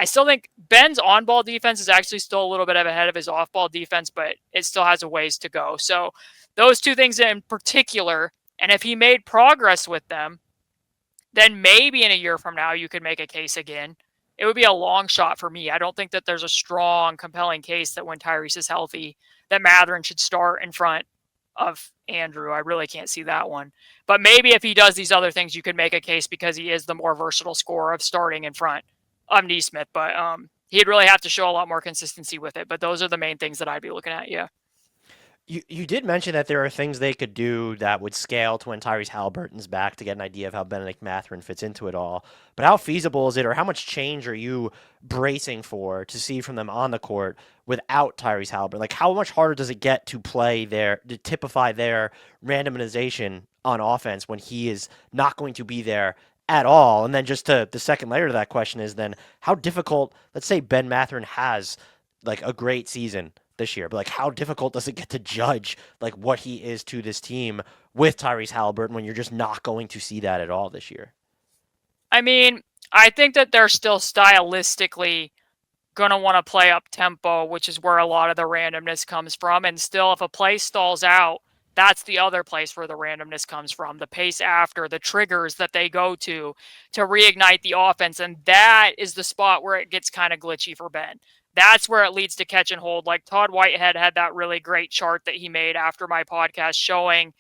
still think Ben's on-ball defense is actually still a little bit ahead of his off-ball defense, but it still has a ways to go. So those two things in particular, and if he made progress with them, then maybe in a year from now you could make a case again. It would be a long shot for me. I don't think that there's a strong, compelling case that when Tyrese is healthy, that Mathurin should start in front of Andrew. I really can't see that one. But maybe if he does these other things, you could make a case because he is the more versatile scorer of starting in front of Nesmith. But he'd really have to show a lot more consistency with it. But those are the main things that I'd be looking at, yeah. You did mention that there are things they could do that would scale to when Tyrese Halliburton's back to get an idea of how Bennedict Mathurin fits into it all. But how feasible is it, or how much change are you bracing for to see from them on the court without Tyrese Halliburton? Like, how much harder does it get to play to typify their randomization on offense when he is not going to be there at all? And then just the second layer to that question is then how difficult, let's say Ben Mathurin has like a great season this year, but like how difficult does it get to judge like what he is to this team with Tyrese Halliburton when you're just not going to see that at all this year? I mean, I think that they're still stylistically going to want to play up tempo, which is where a lot of the randomness comes from. And still, if a play stalls out, that's the other place where the randomness comes from. The pace after, the triggers that they go to reignite the offense. And that is the spot where it gets kind of glitchy for Ben. That's where it leads to catch and hold. Like Todd Whitehead had that really great chart that he made after my podcast showing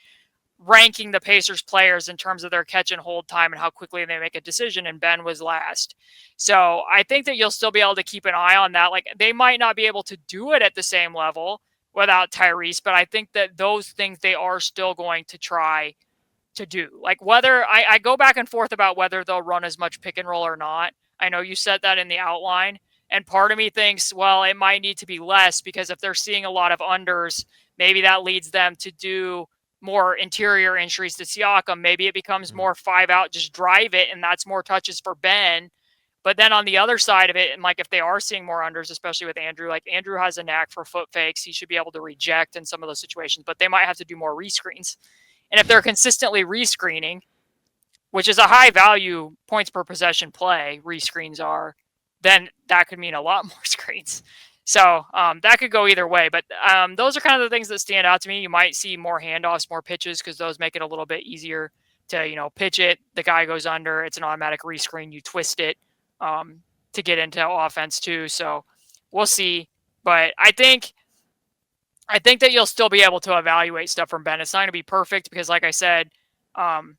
ranking the Pacers players in terms of their catch and hold time and how quickly they make a decision, and Ben was last. So I think that you'll still be able to keep an eye on that. Like, they might not be able to do it at the same level without Tyrese, but I think that those things they are still going to try to do. Like, whether I go back and forth about whether they'll run as much pick and roll or not. I know you said that in the outline, and part of me thinks, well, it might need to be less, because if they're seeing a lot of unders, maybe that leads them to do more interior entries to Siakam. Maybe it becomes more 5 out, just drive it, and that's more touches for Ben. But then on the other side of it, and like if they are seeing more unders, especially with Andrew, like Andrew has a knack for foot fakes. He should be able to reject in some of those situations, but they might have to do more rescreens. And if they're consistently rescreening, which is a high value points per possession play, rescreens are, then that could mean a lot more screens. So that could go either way. But those are kind of the things that stand out to me. You might see more handoffs, more pitches, because those make it a little bit easier to, pitch it. The guy goes under. It's an automatic rescreen. You twist it to get into offense too. So we'll see. But I think that you'll still be able to evaluate stuff from Ben. It's not going to be perfect because, like I said, Ben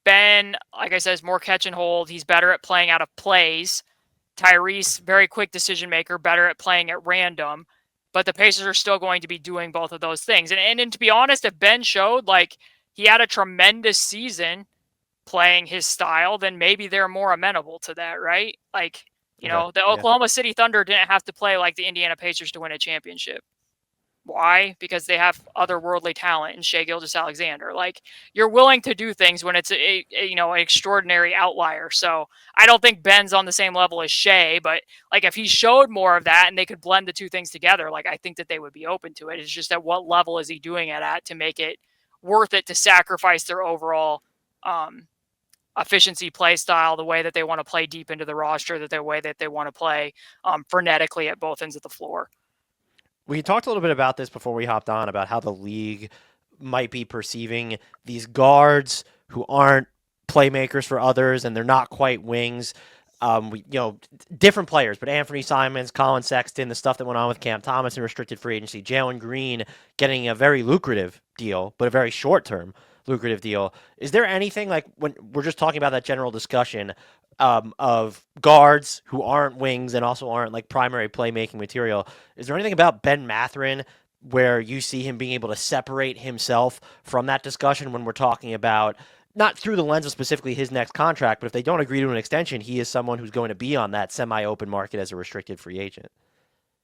Ben, like I said, is more catch and hold. He's better at playing out of plays. Tyrese, very quick decision maker, better at playing at random. But the Pacers are still going to be doing both of those things. And to be honest, if Ben showed like he had a tremendous season playing his style, then maybe they're more amenable to that, right? Like, the Oklahoma City Thunder didn't have to play like the Indiana Pacers to win a championship. Why? Because they have otherworldly talent in Shai Gilgeous-Alexander. Like, you're willing to do things when it's an extraordinary outlier. So I don't think Ben's on the same level as Shai, but like if he showed more of that and they could blend the two things together, like I think that they would be open to it. It's just at what level is he doing it at to make it worth it to sacrifice their overall efficiency play style, the way that they want to play deep into the roster, the way that they want to play frenetically at both ends of the floor. We talked a little bit about this before we hopped on, about how the league might be perceiving these guards who aren't playmakers for others and they're not quite wings. Different players, but Anthony Simons, Colin Sexton, the stuff that went on with Cam Thomas in restricted free agency, Jalen Green getting a very lucrative deal, but a very short-term lucrative deal. Is there anything, like when we're just talking about that general discussion of guards who aren't wings and also aren't like primary playmaking material, is there anything about Ben Mathurin where you see him being able to separate himself from that discussion when we're talking about, not through the lens of specifically his next contract, but if they don't agree to an extension, he is someone who's going to be on that semi-open market as a restricted free agent?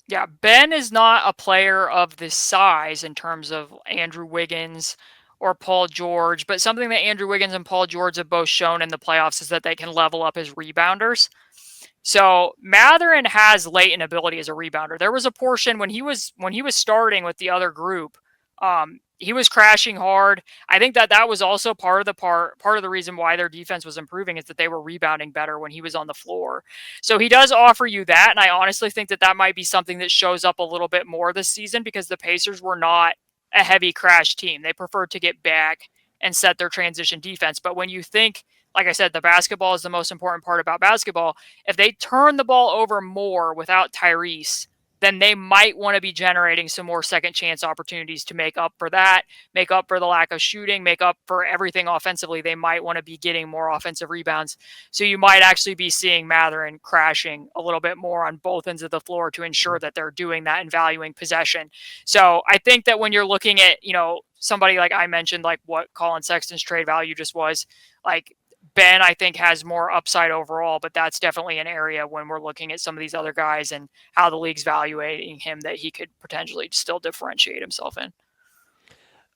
Yeah, Ben is not a player of this size in terms of Andrew Wiggins or Paul George, but something that Andrew Wiggins and Paul George have both shown in the playoffs is that they can level up as rebounders. So Mathurin has latent ability as a rebounder. There was a portion when he was starting with the other group, he was crashing hard. I think that was also part of the reason why their defense was improving, is that they were rebounding better when he was on the floor. So he does offer you that, and I honestly think that might be something that shows up a little bit more this season, because the Pacers were not a heavy crash team. They preferred to get back and set their transition defense. But when you think, like I said, the basketball is the most important part about basketball, if they turn the ball over more without Tyrese, then they might want to be generating some more second chance opportunities to make up for that, make up for the lack of shooting, make up for everything offensively. They might want to be getting more offensive rebounds. So you might actually be seeing Mathurin crashing a little bit more on both ends of the floor to ensure that they're doing that and valuing possession. So I think that when you're looking at, somebody like I mentioned, like what Colin Sexton's trade value just was, like Ben, I think, has more upside overall, but that's definitely an area when we're looking at some of these other guys and how the league's valuating him that he could potentially still differentiate himself in.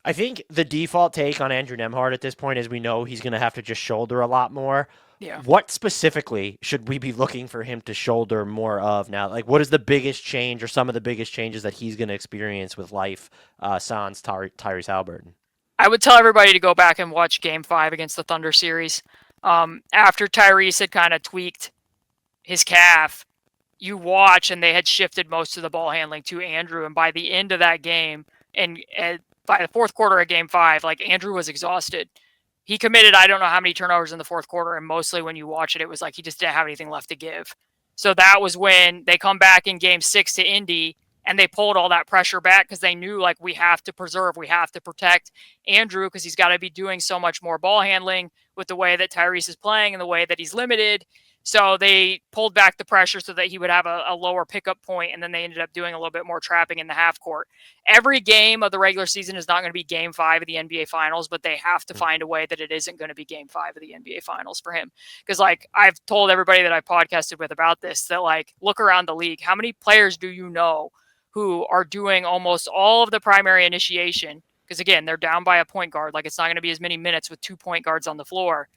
I think the default take on Andrew Nembhard at this point is we know he's going to have to just shoulder a lot more. Yeah. What specifically should we be looking for him to shoulder more of now? Like, what is the biggest change or some of the biggest changes that he's going to experience with life sans Tyrese Halliburton? I would tell everybody to go back and watch Game 5 against the Thunder series. After Tyrese had kind of tweaked his calf, you watch, and they had shifted most of the ball handling to Andrew. And by the end of that game, and by the fourth quarter of Game 5, like, Andrew was exhausted. He committed, I don't know how many turnovers in the fourth quarter, and mostly when you watch it, it was like he just didn't have anything left to give. So that was when they come back in Game 6 to Indy, and they pulled all that pressure back because they knew, like, we have to preserve, we have to protect Andrew because he's got to be doing so much more ball handling with the way that Tyrese is playing and the way that he's limited. So they pulled back the pressure so that he would have a lower pickup point, and then they ended up doing a little bit more trapping in the half court. Every game of the regular season is not going to be Game 5 of the NBA Finals, but they have to find a way that it isn't going to be Game 5 of the NBA Finals for him. Because, like, I've told everybody that I've podcasted with about this, that, like, look around the league. How many players do you know who are doing almost all of the primary initiation? Because, again, they're down by a point guard. Like, it's not going to be as many minutes with 2 point guards on the floor.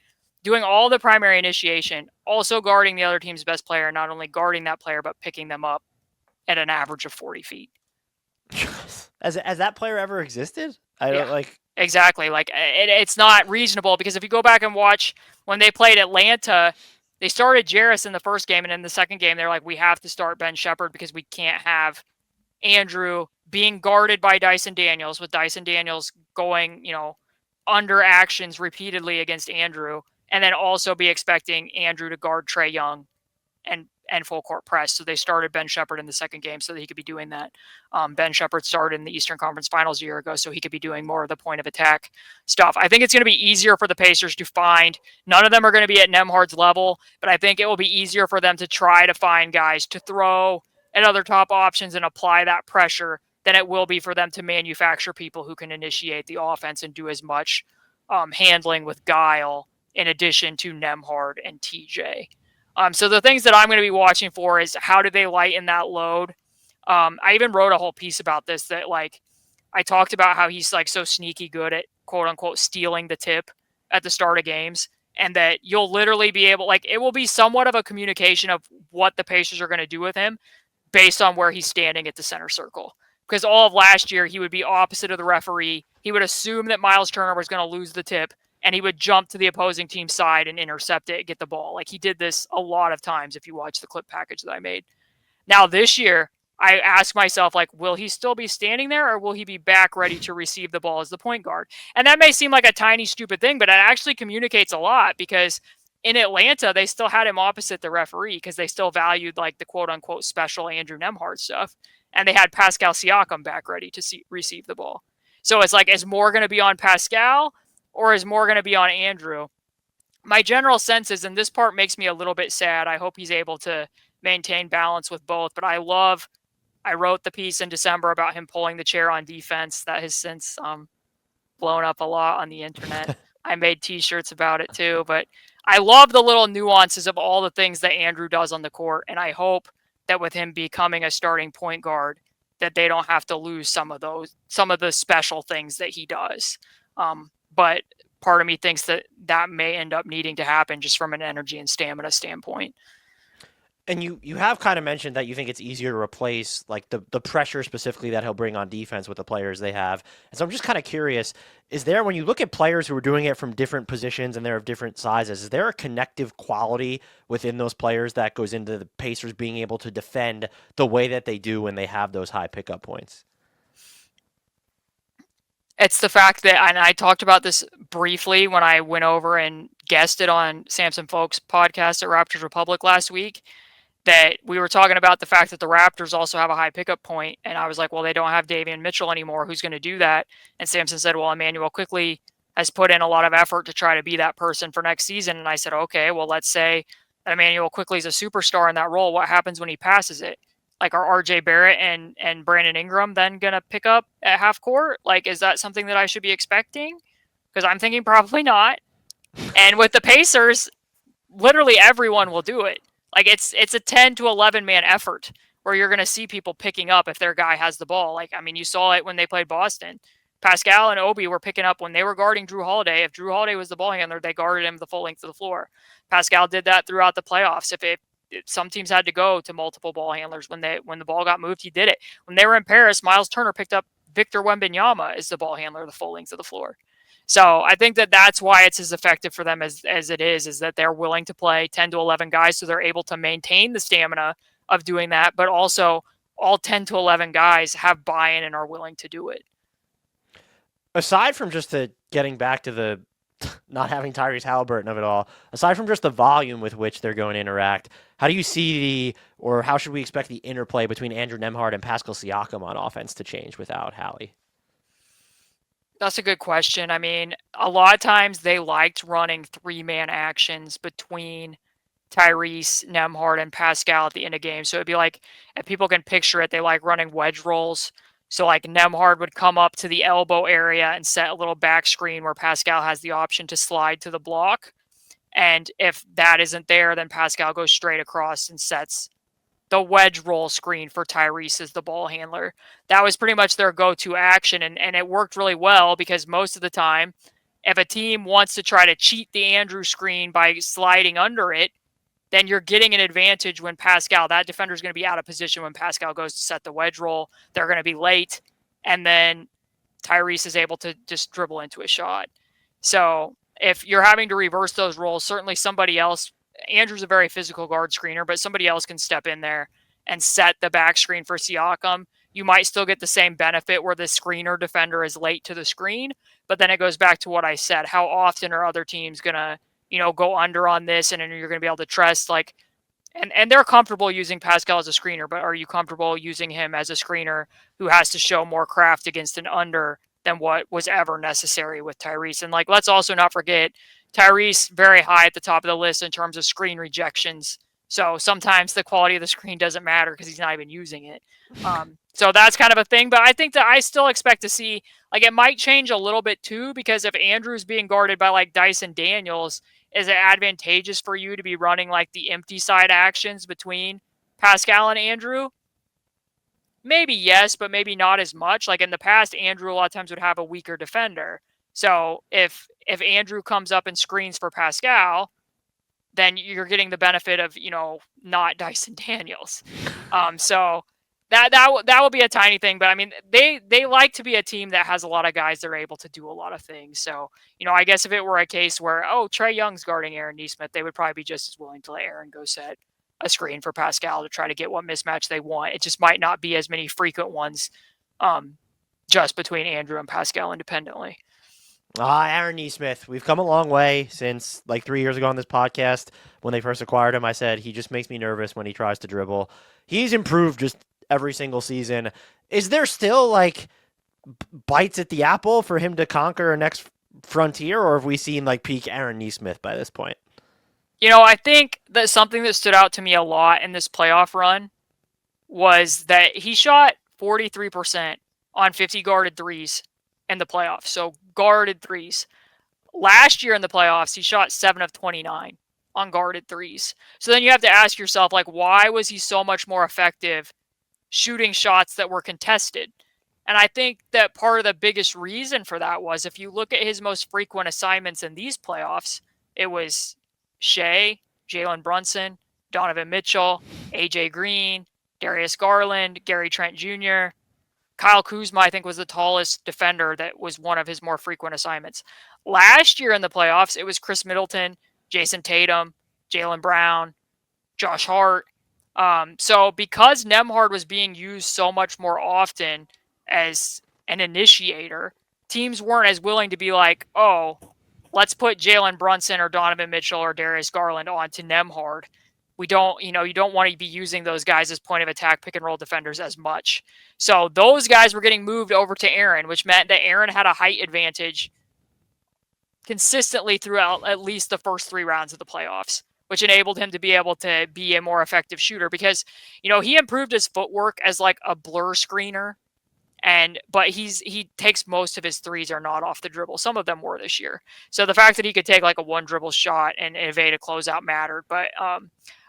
Doing all the primary initiation, also guarding the other team's best player, not only guarding that player, but picking them up at an average of 40 feet. Has that player ever existed? Exactly. Like, it's not reasonable, because if you go back and watch when they played Atlanta, they started Jarace in the first game, and in the second game, they're like, we have to start Ben Sheppard because we can't have Andrew being guarded by Dyson Daniels, with Dyson Daniels going, under actions repeatedly against Andrew, and then also be expecting Andrew to guard Trae Young and and full court press. So they started Ben Sheppard in the second game so that he could be doing that. Ben Sheppard started in the Eastern Conference Finals a year ago, so he could be doing more of the point of attack stuff. I think it's going to be easier for the Pacers to find. None of them are going to be at Nembhard's level, but I think it will be easier for them to try to find guys to throw at other top options and apply that pressure than it will be for them to manufacture people who can initiate the offense and do as much handling with guile in addition to Nembhard and TJ. So the things that I'm going to be watching for is how do they lighten that load? I even wrote a whole piece about this that like I talked about how he's like so sneaky good at quote unquote stealing the tip at the start of games, and that you'll literally be able, like, it will be somewhat of a communication of what the Pacers are going to do with him based on where he's standing at the center circle. Because all of last year, he would be opposite of the referee. He would assume that Myles Turner was going to lose the tip, and he would jump to the opposing team's side and intercept it and get the ball. Like, he did this a lot of times if you watch the clip package that I made. Now, this year, I ask myself, like, will he still be standing there, or will he be back ready to receive the ball as the point guard? And that may seem like a tiny, stupid thing, but it actually communicates a lot, because in Atlanta, they still had him opposite the referee because they still valued, like, the quote-unquote special Andrew Nembhard stuff. And they had Pascal Siakam back ready to receive the ball. So it's like, is more going to be on Pascal, or is more going to be on Andrew? My general sense is, and this part makes me a little bit sad, I hope he's able to maintain balance with both, but I wrote the piece in December about him pulling the chair on defense. That has since blown up a lot on the internet. I made t-shirts about it too, but I love the little nuances of all the things that Andrew does on the court, and I hope that with him becoming a starting point guard, that they don't have to lose some of the special things that he does. But part of me thinks that may end up needing to happen just from an energy and stamina standpoint. And you have kind of mentioned that you think it's easier to replace like the pressure specifically that he'll bring on defense with the players they have. And so I'm just kind of curious, is there, when you look at players who are doing it from different positions and they're of different sizes, is there a connective quality within those players that goes into the Pacers being able to defend the way that they do when they have those high pickup points? It's the fact that, and I talked about this briefly when I went over and guested on Samson Folks' podcast at Raptors Republic last week, that we were talking about the fact that the Raptors also have a high pickup point. And I was like, well, they don't have Davion Mitchell anymore. Who's going to do that? And Samson said, well, Emmanuel Quickley has put in a lot of effort to try to be that person for next season. And I said, okay, well, let's say that Emmanuel Quickley is a superstar in that role. What happens when he passes it? Like, are RJ Barrett and Brandon Ingram then going to pick up at half court? Like, is that something that I should be expecting? Because I'm thinking probably not. And with the Pacers, literally everyone will do it. Like, it's a 10 to 11 man effort where you're going to see people picking up if their guy has the ball. Like, I mean, you saw it when they played Boston. Pascal and Obi were picking up when they were guarding Drew Holiday. If Drew Holiday was the ball handler, they guarded him the full length of the floor. Pascal did that throughout the playoffs. If some teams had to go to multiple ball handlers when the ball got moved, he did it. When they were in Paris, Myles Turner picked up Victor Wembanyama as the ball handler the full length of the floor. So I think that that's why it's as effective for them as it is that they're willing to play 10 to 11 guys, so they're able to maintain the stamina of doing that, but also all 10 to 11 guys have buy-in and are willing to do it. Aside from just the getting back to the not having Tyrese Halliburton of it all, aside from just the volume with which they're going to interact, how do you see or how should we expect the interplay between Andrew Nembhard and Pascal Siakam on offense to change without Hallie? That's a good question. I mean, a lot of times they liked running 3-man actions between Tyrese, Nembhard, and Pascal at the end of games. So it'd be like, if people can picture it, they like running wedge rolls. So like Nembhard would come up to the elbow area and set a little back screen where Pascal has the option to slide to the block. And if that isn't there, then Pascal goes straight across and sets the wedge roll screen for Tyrese as the ball handler. That was pretty much their go-to action, and it worked really well because most of the time, if a team wants to try to cheat the Andrew screen by sliding under it, then you're getting an advantage when Pascal, that defender is going to be out of position when Pascal goes to set the wedge roll. They're going to be late, and then Tyrese is able to just dribble into a shot. So if you're having to reverse those roles, certainly somebody else, Andrew's a very physical guard screener, but somebody else can step in there and set the back screen for Siakam. You might still get the same benefit where the screener defender is late to the screen, but then it goes back to what I said. How often are other teams going to, go under on this, and then you're going to be able to trust, like, And they're comfortable using Pascal as a screener, but are you comfortable using him as a screener who has to show more craft against an under than what was ever necessary with Tyrese? And like, let's also not forget Tyrese very high at the top of the list in terms of screen rejections. So sometimes the quality of the screen doesn't matter because he's not even using it. So that's kind of a thing. But I think that I still expect to see, like, it might change a little bit too, because if Andrew's being guarded by like Dyson Daniels, is it advantageous for you to be running like the empty side actions between Pascal and Andrew? Maybe yes, but maybe not as much. Like in the past, Andrew a lot of times would have a weaker defender. So if Andrew comes up and screens for Pascal, then you're getting the benefit of, not Dyson Daniels. So that will be a tiny thing, but I mean, they like to be a team that has a lot of guys that are able to do a lot of things. So, I guess if it were a case where, Trae Young's guarding Aaron Nesmith, they would probably be just as willing to let Aaron go set a screen for Pascal to try to get what mismatch they want. It just might not be as many frequent ones, just between Andrew and Pascal independently. Aaron Nesmith, we've come a long way since like 3 years ago on this podcast. When they first acquired him, I said he just makes me nervous when he tries to dribble. He's improved just every single season. Is there still like bites at the apple for him to conquer a next frontier, or have we seen like peak Aaron Nesmith by this point? I think that something that stood out to me a lot in this playoff run was that he shot 43% on 50 guarded threes in the playoffs. So guarded threes. Last year in the playoffs, he shot 7 of 29 on guarded threes. So then you have to ask yourself, like, why was he so much more effective shooting shots that were contested? And I think that part of the biggest reason for that was, if you look at his most frequent assignments in these playoffs, it was Shea, Jalen Brunson, Donovan Mitchell, AJ Green, Darius Garland, Gary Trent Jr., Kyle Kuzma, I think, was the tallest defender that was one of his more frequent assignments. Last year in the playoffs, it was Chris Middleton, Jason Tatum, Jaylen Brown, Josh Hart. So because Nembhard was being used so much more often as an initiator, teams weren't as willing to be like, oh, let's put Jalen Brunson or Donovan Mitchell or Darius Garland onto Nembhard. We don't, you don't want to be using those guys as point of attack pick and roll defenders as much. So those guys were getting moved over to Aaron, which meant that Aaron had a height advantage consistently throughout at least the first 3 rounds of the playoffs, which enabled him to be able to be a more effective shooter because, he improved his footwork as like a blur screener. But he takes most of his threes are not off the dribble. Some of them were this year. So the fact that he could take like a one dribble shot and evade a closeout mattered. But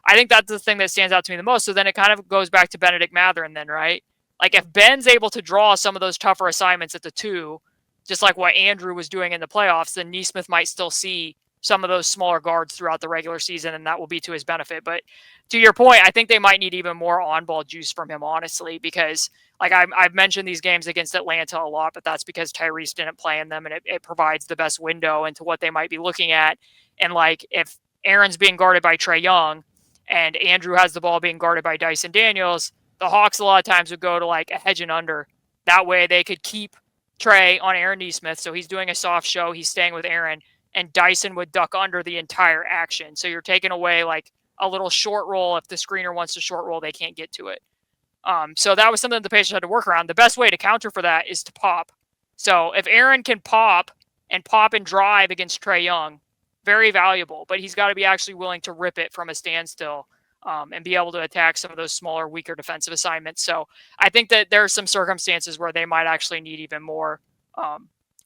I think that's the thing that stands out to me the most. So then it kind of goes back to Bennedict Mathurin then, right? Like if Ben's able to draw some of those tougher assignments at the 2, just like what Andrew was doing in the playoffs, then Nesmith might still see some of those smaller guards throughout the regular season, and that will be to his benefit. But to your point, I think they might need even more on-ball juice from him, honestly, because like I've mentioned these games against Atlanta a lot, but that's because Tyrese didn't play in them, and it provides the best window into what they might be looking at. And like if Aaron's being guarded by Trae Young and Andrew has the ball being guarded by Dyson Daniels, the Hawks a lot of times would go to like a hedge and under. That way they could keep Trae on Aaron Nesmith, so he's doing a soft show, he's staying with Aaron, and Dyson would duck under the entire action. So you're taking away like a little short roll. If the screener wants to short roll, they can't get to it. So that was something that the Pacers had to work around. The best way to counter for that is to pop. So if Aaron can pop and drive against Trae Young, very valuable, but he's got to be actually willing to rip it from a standstill and be able to attack some of those smaller, weaker defensive assignments. So I think that there are some circumstances where they might actually need even more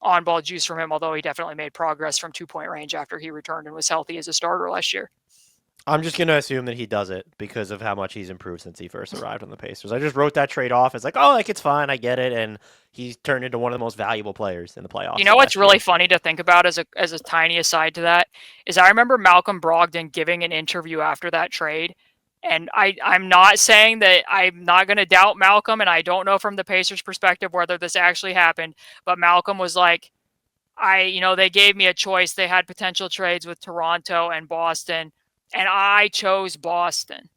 on-ball juice from him, although he definitely made progress from 2-point range after he returned and was healthy as a starter last year. I'm just going to assume that he does it because of how much he's improved since he first arrived on the Pacers. I just wrote that trade off as like, oh, like it's fine, I get it, and he's turned into one of the most valuable players in the playoffs. You know what's really funny to think about as a tiny aside to that is I remember Malcolm Brogdon giving an interview after that trade, and I'm not saying that I'm not going to doubt Malcolm, and I don't know from the Pacers' perspective whether this actually happened, but Malcolm was like, they gave me a choice. They had potential trades with Toronto and Boston, and I chose Boston,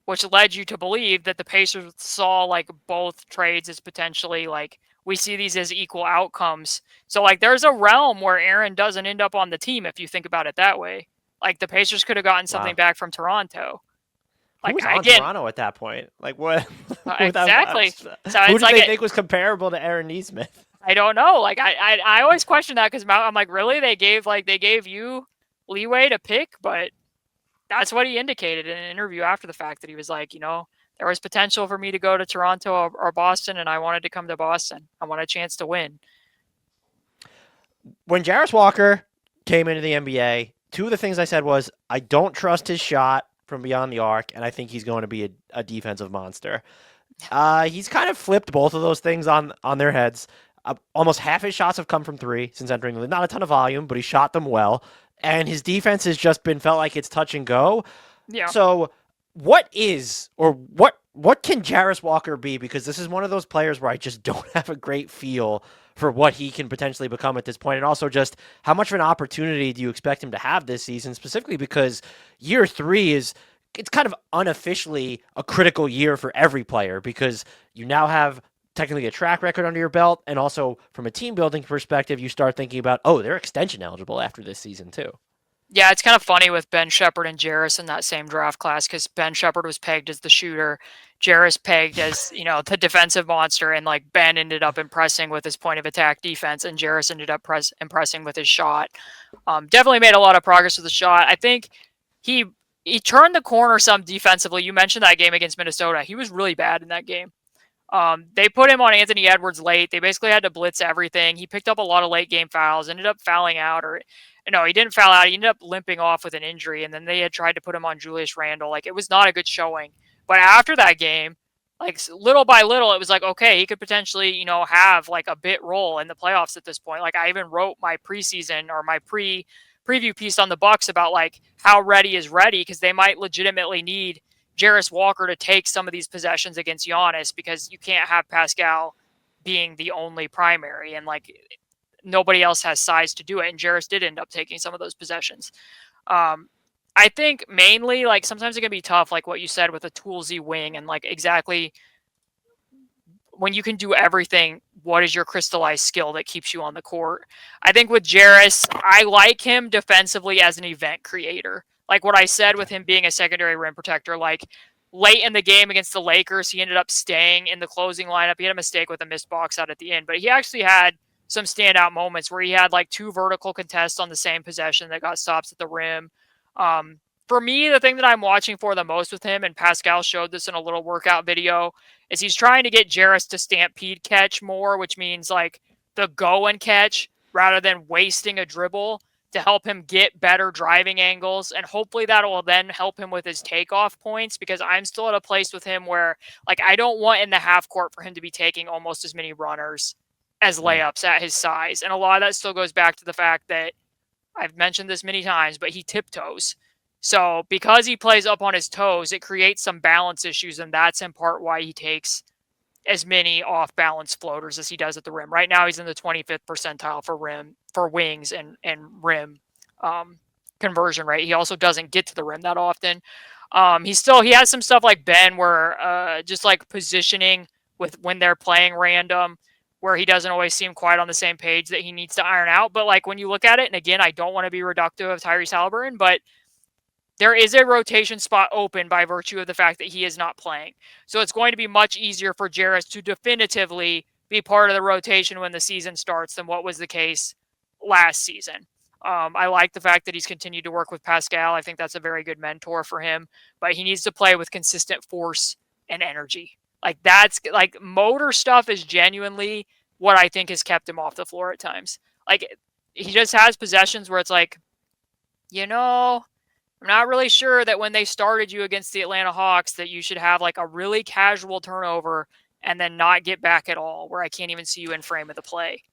which led you to believe that the Pacers saw like both trades as potentially like, we see these as equal outcomes. So like there's a realm where Aaron doesn't end up on the team if you think about it that way. Like the Pacers could have gotten something back from Toronto. Who Like was on again, Toronto at that point? Like what? exactly. So Who it's did like they think was comparable to Aaron Nesmith? I don't know. Like I always question that because I'm like, really? They gave you leeway to pick, but that's what he indicated in an interview after the fact, that he was like, there was potential for me to go to Toronto or Boston, and I wanted to come to Boston. I want a chance to win. When Jarace Walker came into the NBA, two of the things I said was, I don't trust his shot from beyond the arc, and I think he's going to be a defensive monster. He's kind of flipped both of those things on their heads. Almost half his shots have come from three since entering the league. Not a ton of volume, but he shot them well. And his defense has just felt like it's touch and go. Yeah. So what can Jarace Walker be? Because this is one of those players where I just don't have a great feel for what he can potentially become at this point. And also just how much of an opportunity do you expect him to have this season, specifically because year three it's kind of unofficially a critical year for every player, because you now have technically a track record under your belt, and also from a team building perspective, you start thinking about, they're extension eligible after this season too. Yeah, it's kind of funny with Ben Sheppard and Jarace in that same draft class, because Ben Sheppard was pegged as the shooter, Jarace pegged as, the defensive monster, and like Ben ended up impressing with his point of attack defense, and Jarace ended up impressing with his shot. Definitely made a lot of progress with the shot. I think he turned the corner some defensively. You mentioned that game against Minnesota. He was really bad in that game. They put him on Anthony Edwards late. They basically had to blitz everything. He picked up a lot of late game fouls, ended up fouling out, or no, he didn't foul out. He ended up limping off with an injury, and then they had tried to put him on Julius Randle. Like, it was not a good showing. But after that game, like little by little, it was like, okay, he could potentially, have like a bit role in the playoffs at this point. Like, I even wrote my preseason or my preview piece on the Bucks about like how ready is ready, because they might legitimately need Jarace Walker to take some of these possessions against Giannis, because you can't have Pascal being the only primary, and like nobody else has size to do it. And Jarace did end up taking some of those possessions. I think mainly like sometimes it can be tough, like what you said with a toolsy wing, and like exactly when you can do everything, what is your crystallized skill that keeps you on the court? I think with Jarace, I like him defensively as an event creator. Like what I said with him being a secondary rim protector, like late in the game against the Lakers, he ended up staying in the closing lineup. He had a mistake with a missed box out at the end, but he actually had some standout moments where he had like two vertical contests on the same possession that got stops at the rim. For me, the thing that I'm watching for the most with him, and Pascal showed this in a little workout video, is he's trying to get Jarace to stampede catch more, which means like the go and catch rather than wasting a dribble, to help him get better driving angles. And hopefully that will then help him with his takeoff points, because I'm still at a place with him where like I don't want in the half court for him to be taking almost as many runners as layups at his size. And a lot of that still goes back to the fact that I've mentioned this many times, but he tiptoes. So because he plays up on his toes, it creates some balance issues, and that's in part why he takes as many off-balance floaters as he does at the rim. Right now, he's in the 25th percentile for wings and rim conversion rate. He also doesn't get to the rim that often. He has some stuff like Ben, where just like positioning with when they're playing random, where he doesn't always seem quite on the same page, that he needs to iron out. But like when you look at it, and again, I don't want to be reductive of Tyrese Halliburton, but there is a rotation spot open by virtue of the fact that he is not playing. So it's going to be much easier for Jarace to definitively be part of the rotation when the season starts than what was the case last season. I like the fact that he's continued to work with Pascal. I think that's a very good mentor for him, but he needs to play with consistent force and energy. Like that's like motor stuff is genuinely what I think has kept him off the floor at times. Like he just has possessions where it's like, I'm not really sure that when they started you against the Atlanta Hawks that you should have like a really casual turnover and then not get back at all, where I can't even see you in frame of the play.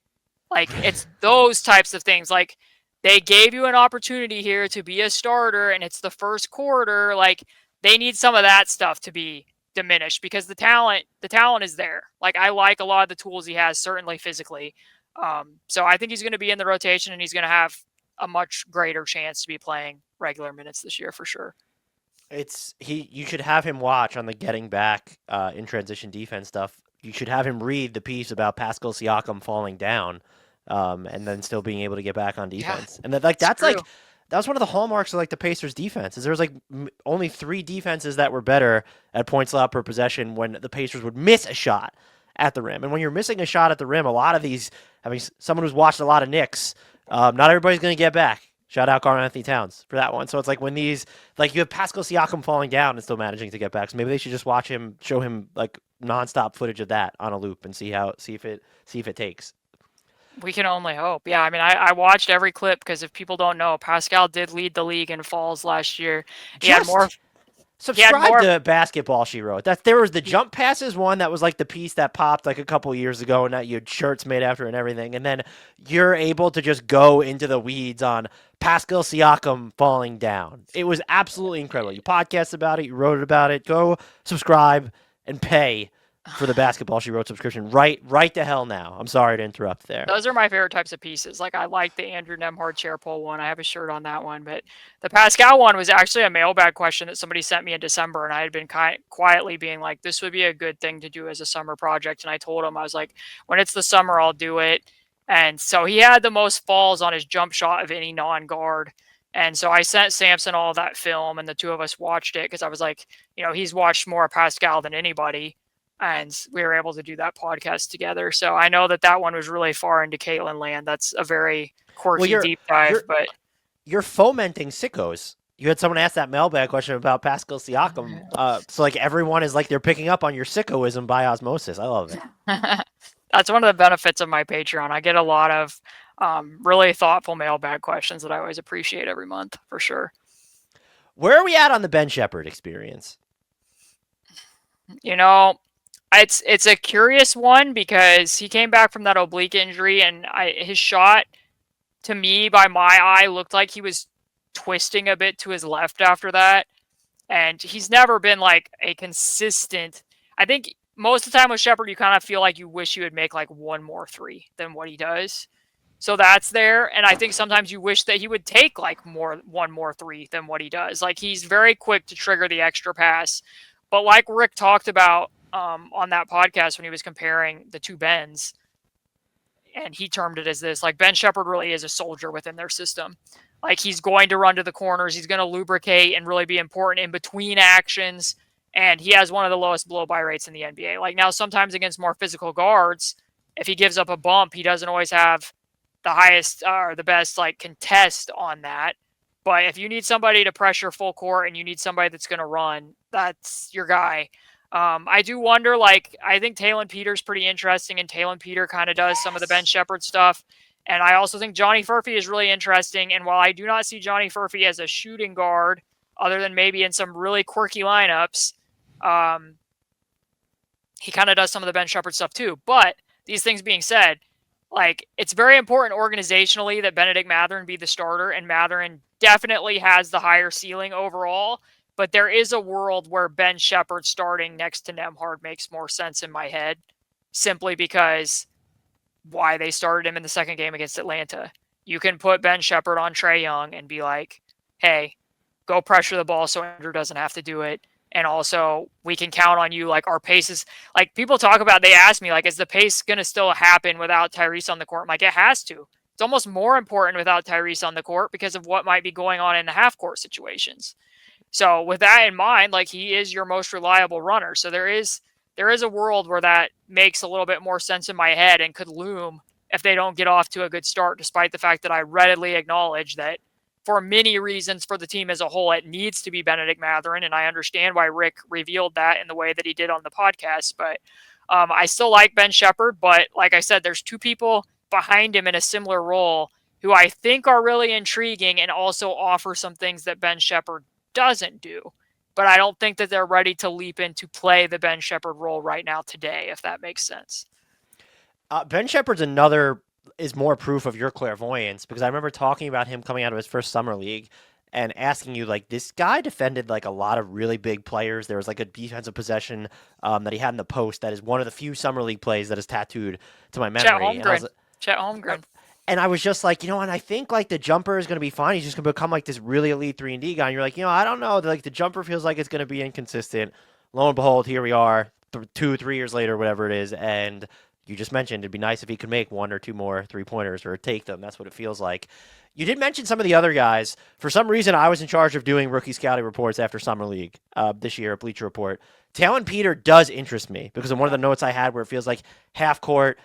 Like it's those types of things. Like they gave you an opportunity here to be a starter and it's the first quarter. Like they need some of that stuff to be diminished, because the talent is there. Like I like a lot of the tools he has, certainly physically. So I think he's going to be in the rotation, and he's going to have a much greater chance to be playing regular minutes this year for sure. You should have him watch on the getting back in transition defense stuff. You should have him read the piece about Pascal Siakam falling down and then still being able to get back on defense. Yeah, and that's like that was one of the hallmarks of like the Pacers defense. Is there was like only 3 defenses that were better at points allowed per possession when the Pacers would miss a shot at the rim. And when you're missing a shot at the rim, a lot of these, I mean, someone who's watched a lot of Knicks, not everybody's going to get back. Shout out Karl-Anthony Towns for that one. So it's like when these, like you have Pascal Siakam falling down and still managing to get back. So maybe they should just watch him, show him like nonstop footage of that on a loop and see if it takes. We can only hope. Yeah, I mean, I watched every clip because if people don't know, Pascal did lead the league in falls last year. He had more. Subscribe to Basketball She Wrote. There was the jump passes one that was like the piece that popped like a couple years ago, and that you had shirts made after and everything. And then you're able to just go into the weeds on Pascal Siakam falling down. It was absolutely incredible. You podcast about it, you wrote about it. Go subscribe and pay for the Basketball She Wrote subscription right the hell now. I'm sorry to interrupt there. Those are my favorite types of pieces. Like I like the Andrew Nembhard chair pull one. I have a shirt on that one. But the Pascal one was actually a mailbag question that somebody sent me in December, and I had been quietly being like, this would be a good thing to do as a summer project. And I told him, I was like, when it's the summer, I'll do it. And so he had the most falls on his jump shot of any non-guard. And so I sent Samson all that film, and the two of us watched it because I was like, he's watched more Pascal than anybody. And we were able to do that podcast together. So I know that one was really far into Caitlin land. That's a very quirky deep dive. But you're fomenting sickos. You had someone ask that mailbag question about Pascal Siakam. So like everyone is like they're picking up on your sickoism by osmosis. I love it. That's one of the benefits of my Patreon. I get a lot of really thoughtful mailbag questions that I always appreciate every month for sure. Where are we at on the Ben Sheppard experience? It's a curious one because he came back from that oblique injury, and his shot, to me, by my eye, looked like he was twisting a bit to his left after that. And he's never been like a consistent. I think most of the time with Sheppard, you kind of feel like you wish you would make like one more 3 than what he does. So that's there. And I think sometimes you wish that he would take like one more 3 than what he does. Like he's very quick to trigger the extra pass. But like Rick talked about, on that podcast when he was comparing the two Bens, and he termed it as this, like Ben Sheppard really is a soldier within their system. Like he's going to run to the corners, he's going to lubricate and really be important in between actions, and he has one of the lowest blow-by rates in the NBA. Like now sometimes against more physical guards, if he gives up a bump, he doesn't always have the highest or the best like contest on that. But if you need somebody to pressure full court and you need somebody that's going to run, that's your guy. I do wonder, like, I think Taelon Peter's pretty interesting, and Taelon Peter kind of does some of the Ben Sheppard stuff. And I also think Johnny Furphy is really interesting. And while I do not see Johnny Furphy as a shooting guard, other than maybe in some really quirky lineups, he kind of does some of the Ben Sheppard stuff too. But these things being said, like, it's very important organizationally that Bennedict Mathurin be the starter, and Mathurin definitely has the higher ceiling overall. But there is a world where Ben Sheppard starting next to Nembhard makes more sense in my head, simply because why they started him in the second game against Atlanta. You can put Ben Sheppard on Trae Young and be like, hey, go pressure the ball so Andrew doesn't have to do it. And also, we can count on you. Like, our pace is, like, people talk about, they ask me, like, is the pace going to still happen without Tyrese on the court? I'm like, it has to. It's almost more important without Tyrese on the court because of what might be going on in the half-court situations. So with that in mind, like, he is your most reliable runner. So there is a world where that makes a little bit more sense in my head and could loom if they don't get off to a good start, despite the fact that I readily acknowledge that for many reasons for the team as a whole, it needs to be Bennedict Mathurin. And I understand why Rick revealed that in the way that he did on the podcast. But I still like Ben Sheppard. But like I said, there's 2 people behind him in a similar role who I think are really intriguing and also offer some things that Ben Sheppard doesn't do, but I don't think that they're ready to leap into play the Ben Sheppard role right now today, if that makes sense. Ben Sheppard's is more proof of your clairvoyance, because I remember talking about him coming out of his first summer league and asking you, like, this guy defended like a lot of really big players. There was like a defensive possession that he had in the post that is one of the few summer league plays that is tattooed to my memory. Chet Holmgren. And I was just like, and I think like the jumper is going to be fine. He's just going to become like this really elite 3-and-D guy. And you're like, I don't know. Like the jumper feels like it's going to be inconsistent. Lo and behold, here we are 2-3 years later, whatever it is. And you just mentioned it'd be nice if he could make 1 or 2 more 3-pointers or take them. That's what it feels like. You did mention some of the other guys. For some reason, I was in charge of doing rookie scouting reports after Summer League this year at Bleacher Report. Taelon Peter does interest me because of one of the notes I had where it feels like half court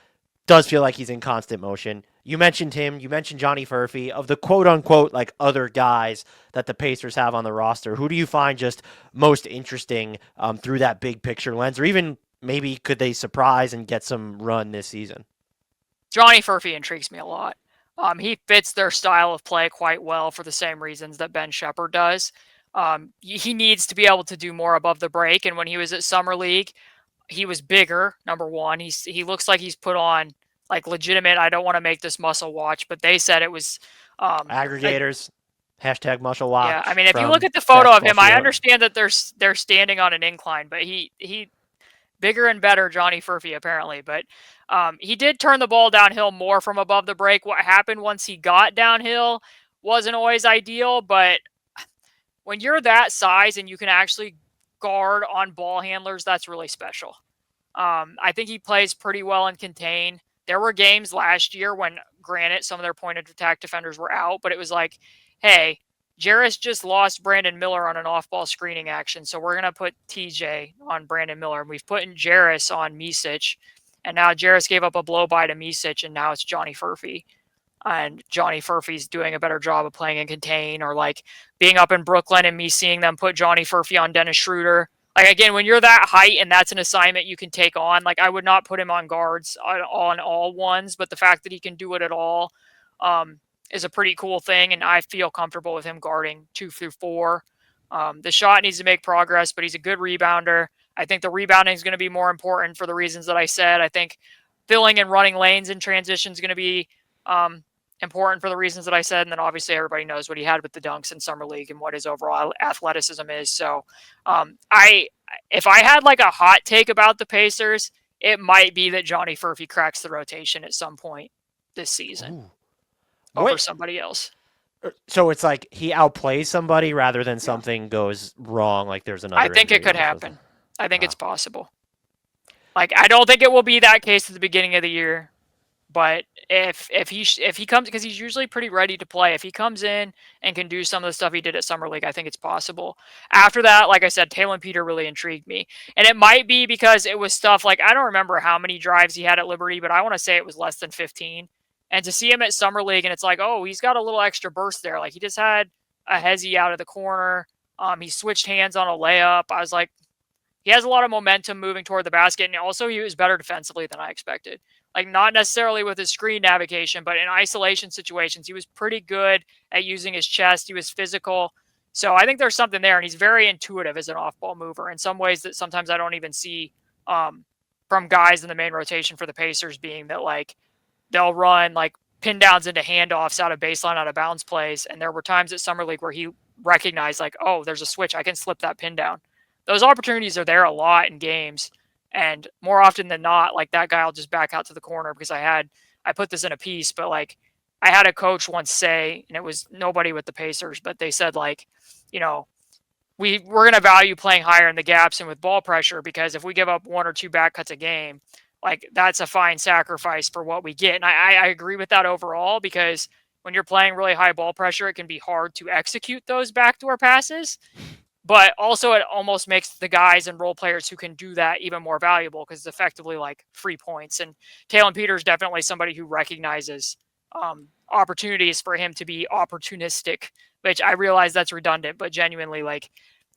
does feel like he's in constant motion. You mentioned him. You mentioned Johnny Furphy. Of the quote-unquote like other guys that the Pacers have on the roster, who do you find just most interesting through that big picture lens? Or even maybe could they surprise and get some run this season? Johnny Furphy intrigues me a lot. He fits their style of play quite well for the same reasons that Ben Sheppard does. He needs to be able to do more above the break, and when he was at Summer League, he was bigger. Number one, he looks like he's put on like legitimate. I don't want to make this muscle watch, but they said it was Aggregators. Hashtag muscle watch. Yeah, I mean, if you look at the photo of him, Basketball I Shield. understand that they're standing on an incline, but he bigger and better Johnny Furphy apparently, but he did turn the ball downhill more from above the break. What happened once he got downhill wasn't always ideal, but when you're that size and you can actually guard on ball handlers, that's really special. I think he plays pretty well in contain. There were games last year when, granted, some of their point of attack defenders were out, but it was like, hey, Jarace just lost Brandon Miller on an off-ball screening action, so we're going to put TJ on Brandon Miller. And we've put in Jarace on Micic, and now Jarace gave up a blow-by to Micic, and now it's Johnny Furphy. And Johnny Furphy's doing a better job of playing in contain, or like being up in Brooklyn and me seeing them put Johnny Furphy on Dennis Schroeder. Like, again, when you're that height and that's an assignment you can take on, like I would not put him on guards on all ones, but the fact that he can do it at all is a pretty cool thing. And I feel comfortable with him guarding 2 through 4. The shot needs to make progress, but he's a good rebounder. I think the rebounding is going to be more important for the reasons that I said. I think filling and running lanes in transition is going to be important for the reasons that I said. And then obviously everybody knows what he had with the dunks in Summer League and what his overall athleticism is. So if I had like a hot take about the Pacers, it might be that Johnny Furphy cracks the rotation at some point this season over somebody else. So it's like he outplays somebody rather than something goes wrong. Like there's another. I think it could happen. I think it's possible. Like, I don't think it will be that case at the beginning of the year. But if he comes, because he's usually pretty ready to play, if he comes in and can do some of the stuff he did at Summer League, I think it's possible. After that, like I said, Taelon Peter really intrigued me. And it might be because it was stuff like, I don't remember how many drives he had at Liberty, but I want to say it was less than 15. And to see him at Summer League, and it's like, oh, he's got a little extra burst there. Like, he just had a hezzy out of the corner. He switched hands on a layup. I was like, he has a lot of momentum moving toward the basket. And also he was better defensively than I expected. Like, not necessarily with his screen navigation, but in isolation situations, he was pretty good at using his chest. He was physical. So I think there's something there, and he's very intuitive as an off-ball mover in some ways that sometimes I don't even see from guys in the main rotation for the Pacers, being that, like, they'll run, like, pin downs into handoffs out of baseline, out of bounds plays. And there were times at Summer League where he recognized, like, oh, there's a switch. I can slip that pin down. Those opportunities are there a lot in games. And more often than not, like, that guy will just back out to the corner, because I put this in a piece, but like, I had a coach once say, and it was nobody with the Pacers, but they said, like, you know, we're going to value playing higher in the gaps and with ball pressure, because if we give up 1 or 2 back cuts a game, like, that's a fine sacrifice for what we get. And I agree with that overall, because when you're playing really high ball pressure, it can be hard to execute those backdoor passes. But also it almost makes the guys and role players who can do that even more valuable, because it's effectively like free points. And Taelon Peter is definitely somebody who recognizes opportunities for him to be opportunistic, which I realize that's redundant, but genuinely, like,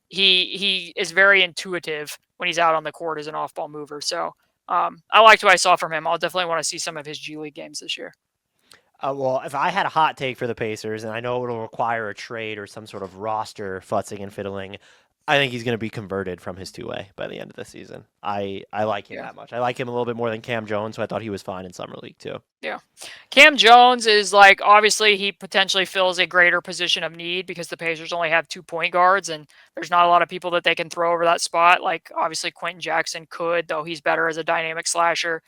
he is very intuitive when he's out on the court as an off-ball mover. So I liked what I saw from him. I'll definitely want to see some of his G League games this year. Well, if I had a hot take for the Pacers, and I know it'll require a trade or some sort of roster futzing and fiddling, I think he's going to be converted from his two-way by the end of the season. I like him that much. I like him a little bit more than Cam Jones, so I thought he was fine in Summer League too. Yeah. Cam Jones is, like, obviously he potentially fills a greater position of need, because the Pacers only have 2 point guards, and there's not a lot of people that they can throw over that spot. Like, obviously Quentin Jackson could, though he's better as a dynamic slasher.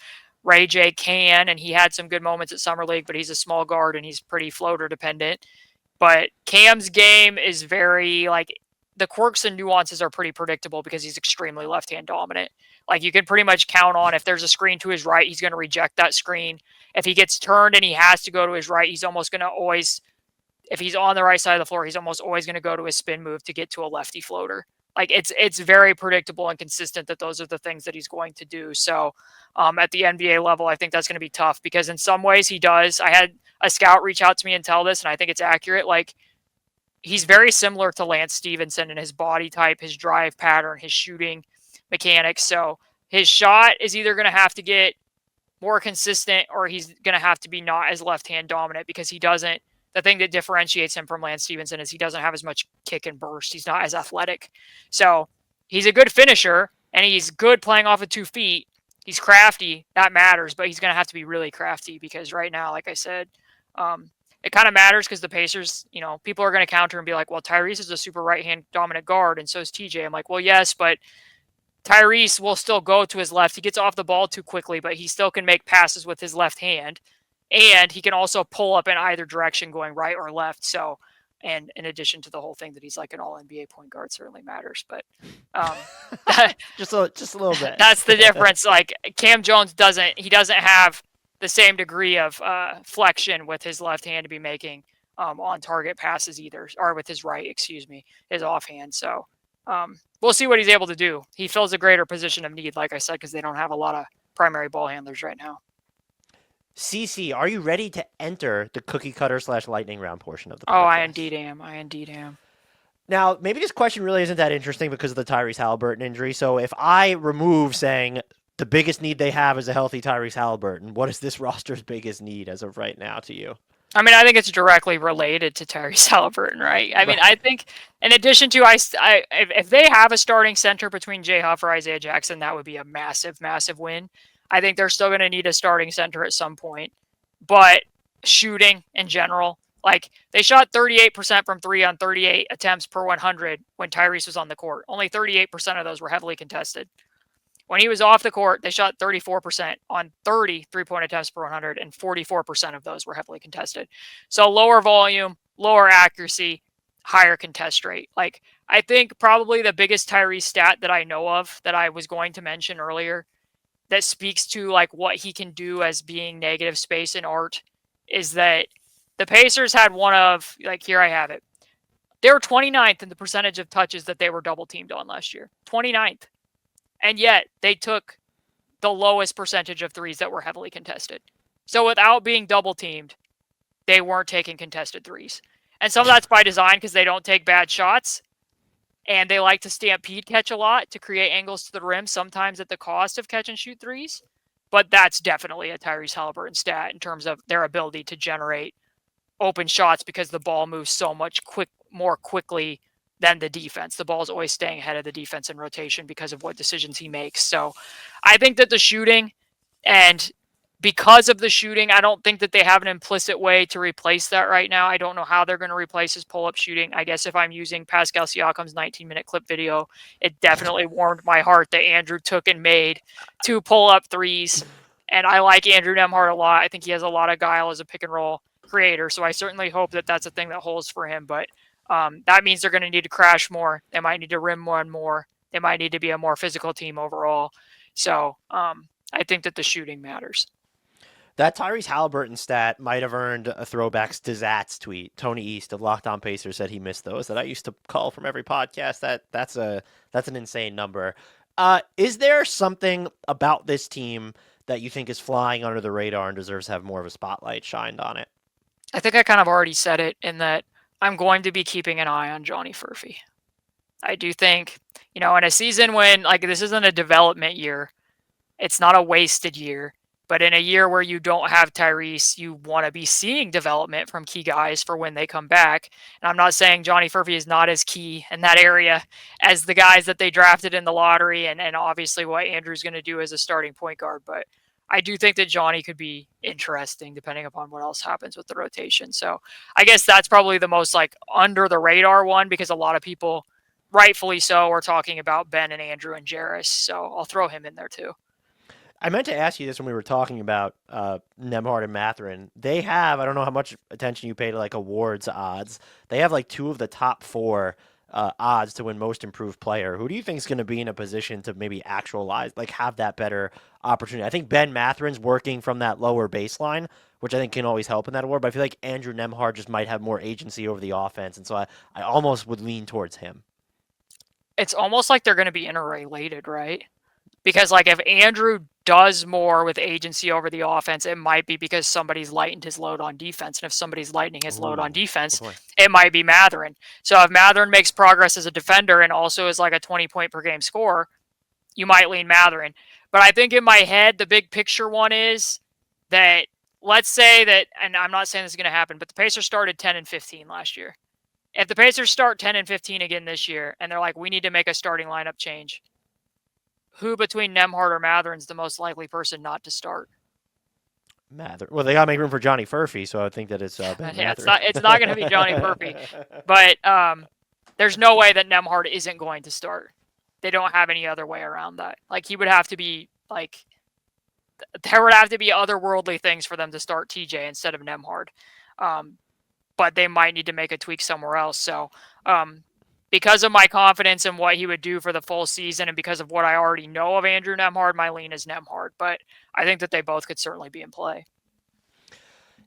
RayJ can, and he had some good moments at Summer League, but he's a small guard and he's pretty floater dependent. But Cam's game is very, like, the quirks and nuances are pretty predictable, because he's extremely left-hand dominant. Like, you can pretty much count on, if there's a screen to his right, he's going to reject that screen. If he gets turned and he has to go to his right, he's almost going to always if he's on the right side of the floor, he's almost always going to go to his spin move to get to a lefty floater. Like it's very predictable and consistent that those are the things that he's going to do. So at the NBA level, I think that's going to be tough because in some ways he does. I had a scout reach out to me and tell this, and I think it's accurate. Like he's very similar to Lance Stevenson in his body type, his drive pattern, his shooting mechanics. So his shot is either going to have to get more consistent or he's going to have to be not as left-hand dominant because he doesn't. The thing that differentiates him from Lance Stevenson is he doesn't have as much kick and burst. He's not as athletic. So he's a good finisher and he's good playing off of 2 feet. He's crafty. That matters, but he's going to have to be really crafty because right now, like I said, it kind of matters because the Pacers, people are going to counter and be like, well, Tyrese is a super right-hand dominant guard and so is TJ. I'm like, well, yes, but Tyrese will still go to his left. He gets off the ball too quickly, but he still can make passes with his left hand. And he can also pull up in either direction going right or left. So, and in addition to the whole thing that he's like an all NBA point guard certainly matters. But just a little bit. That's the difference. Like Cam Jones doesn't have the same degree of flexion with his left hand to be making on target passes either, or with his right, his offhand. So we'll see what he's able to do. He fills a greater position of need, like I said, because they don't have a lot of primary ball handlers right now. CC, are you ready to enter the cookie cutter / lightning round portion of the podcast? Oh, I indeed am. Now, maybe this question really isn't that interesting because of the Tyrese Halliburton injury. So if I remove saying the biggest need they have is a healthy Tyrese Halliburton, what is this roster's biggest need as of right now to you? I mean, I think it's directly related to Tyrese Halliburton, right? I mean, I think in addition to if they have a starting center between Jay Huff or Isaiah Jackson, that would be a massive, massive win. I think they're still going to need a starting center at some point. But shooting in general, like they shot 38% from 3 on 38 attempts per 100 when Tyrese was on the court. Only 38% of those were heavily contested. When he was off the court, they shot 34% on 30 3-point attempts per 100, and 44% of those were heavily contested. So lower volume, lower accuracy, higher contest rate. Like I think probably the biggest Tyrese stat that I know of that I was going to mention earlier that speaks to like what he can do as being negative space and art is that the Pacers had one of, like, here I have it. They were 29th in the percentage of touches that they were double teamed on last year. 29th. And yet they took the lowest percentage of threes that were heavily contested. So without being double teamed, they weren't taking contested threes. And some of that's by design because they don't take bad shots. And they like to stampede catch a lot to create angles to the rim, sometimes at the cost of catch and shoot threes. But that's definitely a Tyrese Halliburton stat in terms of their ability to generate open shots because the ball moves so much more quickly than the defense. The ball is always staying ahead of the defense in rotation because of what decisions he makes. So I think that the shooting, and because of the shooting, I don't think that they have an implicit way to replace that right now. I don't know how they're going to replace his pull-up shooting. I guess if I'm using Pascal Siakam's 19-minute clip video, it definitely warmed my heart that Andrew took and made 2 pull-up threes. And I like Andrew Nembhard a lot. I think he has a lot of guile as a pick-and-roll creator. So I certainly hope that that's a thing that holds for him. But that means they're going to need to crash more. They might need to rim more and more. They might need to be a more physical team overall. So I think that the shooting matters. That Tyrese Halliburton stat might have earned a throwbacks to Zats tweet. Tony East of Locked On Pacers said he missed those that I used to call from every podcast. That's an insane number. Is there something about this team that you think is flying under the radar and deserves to have more of a spotlight shined on it? I think I kind of already said it in that I'm going to be keeping an eye on Johnny Furphy. I do think, in a season when like this isn't a development year, it's not a wasted year. But in a year where you don't have Tyrese, you want to be seeing development from key guys for when they come back. And I'm not saying Johnny Furphy is not as key in that area as the guys that they drafted in the lottery and obviously what Andrew's going to do as a starting point guard. But I do think that Johnny could be interesting depending upon what else happens with the rotation. So I guess that's probably the most like under the radar one because a lot of people, rightfully so, are talking about Ben and Andrew and Jarace. So I'll throw him in there too. I meant to ask you this when we were talking about Nembhard and Mathurin. They have, I don't know how much attention you pay to like awards odds. They have like 2 of the top 4 odds to win most improved player. Who do you think is going to be in a position to maybe actualize, like have that better opportunity? I think Ben Mathurin's working from that lower baseline, which I think can always help in that award. But I feel like Andrew Nembhard just might have more agency over the offense, and so I almost would lean towards him. It's almost like they're going to be interrelated, right? Because like if Andrew does more with agency over the offense, it might be because somebody's lightened his load on defense. And if somebody's lightening his load on defense, it might be Mathurin. So if Mathurin makes progress as a defender and also is like a 20-point per game scorer, you might lean Mathurin. But I think in my head, the big picture one is that let's say that, and I'm not saying this is going to happen, but the Pacers started 10-15 last year. If the Pacers start 10-15 again this year, and they're like, we need to make a starting lineup change, who between Nembhard or Mathurin's the most likely person not to start? Mathurin. Well, they got to make room for Johnny Furphy, so I think that it's Ben Yeah, Mathurin. it's not going to be Johnny Furphy. But there's no way that Nembhard isn't going to start. They don't have any other way around that. Like, he would have to be, like, there would have to be otherworldly things for them to start TJ instead of Nembhard. But they might need to make a tweak somewhere else. So, because of my confidence in what he would do for the full season and because of what I already know of Andrew Nembhard, my lean is Nembhard. But I think that they both could certainly be in play.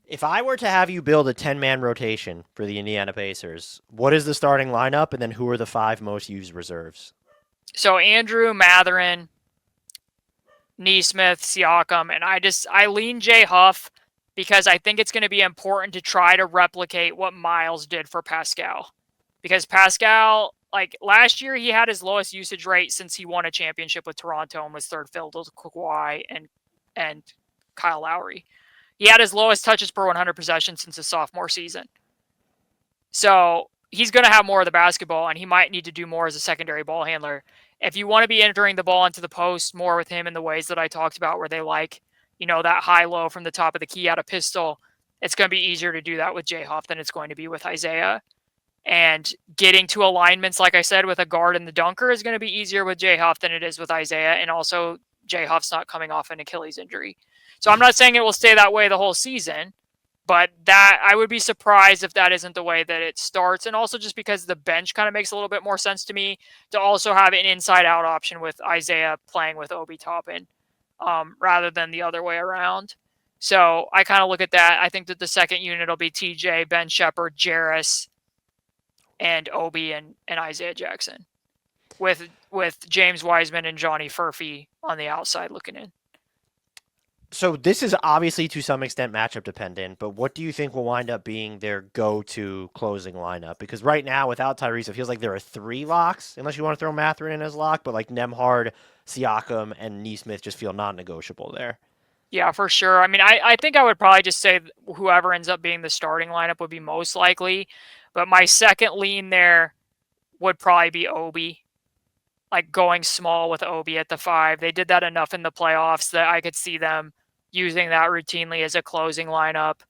If I were to have you build a 10-man rotation for the Indiana Pacers, what is the starting lineup, and then who are the 5 most used reserves? So Andrew, Mathurin, Nesmith, Siakam, and I lean Jay Huff because I think it's going to be important to try to replicate what Myles did for Pascal. Because Pascal, like last year, he had his lowest usage rate since he won a championship with Toronto and was third fiddle to Kawhi and Kyle Lowry. He had his lowest touches per 100 possessions since his sophomore season. So he's going to have more of the basketball, and he might need to do more as a secondary ball handler. If you want to be entering the ball into the post more with him in the ways that I talked about, where they like, that high-low from the top of the key out of pistol, it's going to be easier to do that with Jay Huff than it's going to be with Isaiah. And getting to alignments, like I said, with a guard and the dunker is going to be easier with Jay Huff than it is with Isaiah. And also, Jay Huff's not coming off an Achilles injury. So I'm not saying it will stay that way the whole season, but that I would be surprised if that isn't the way that it starts. And also just because the bench kind of makes a little bit more sense to me to also have an inside-out option with Isaiah playing with Obi Toppin rather than the other way around. So I kind of look at that. I think that the second unit will be TJ, Ben Sheppard, Jarace, and Obi and Isaiah Jackson with James Wiseman and Johnny Furphy on the outside looking in. So this is obviously to some extent matchup dependent, but what do you think will wind up being their go-to closing lineup? Because right now, without Tyrese, it feels like there are 3 locks, unless you want to throw Mathurin in as lock, but like Nembhard, Siakam, and Nesmith just feel non-negotiable there. Yeah, for sure. I mean, I think I would probably just say whoever ends up being the starting lineup would be most likely, but my second lean there would probably be Obi. Like going small with Obi at the 5. They did that enough in the playoffs that I could see them using that routinely as a closing lineup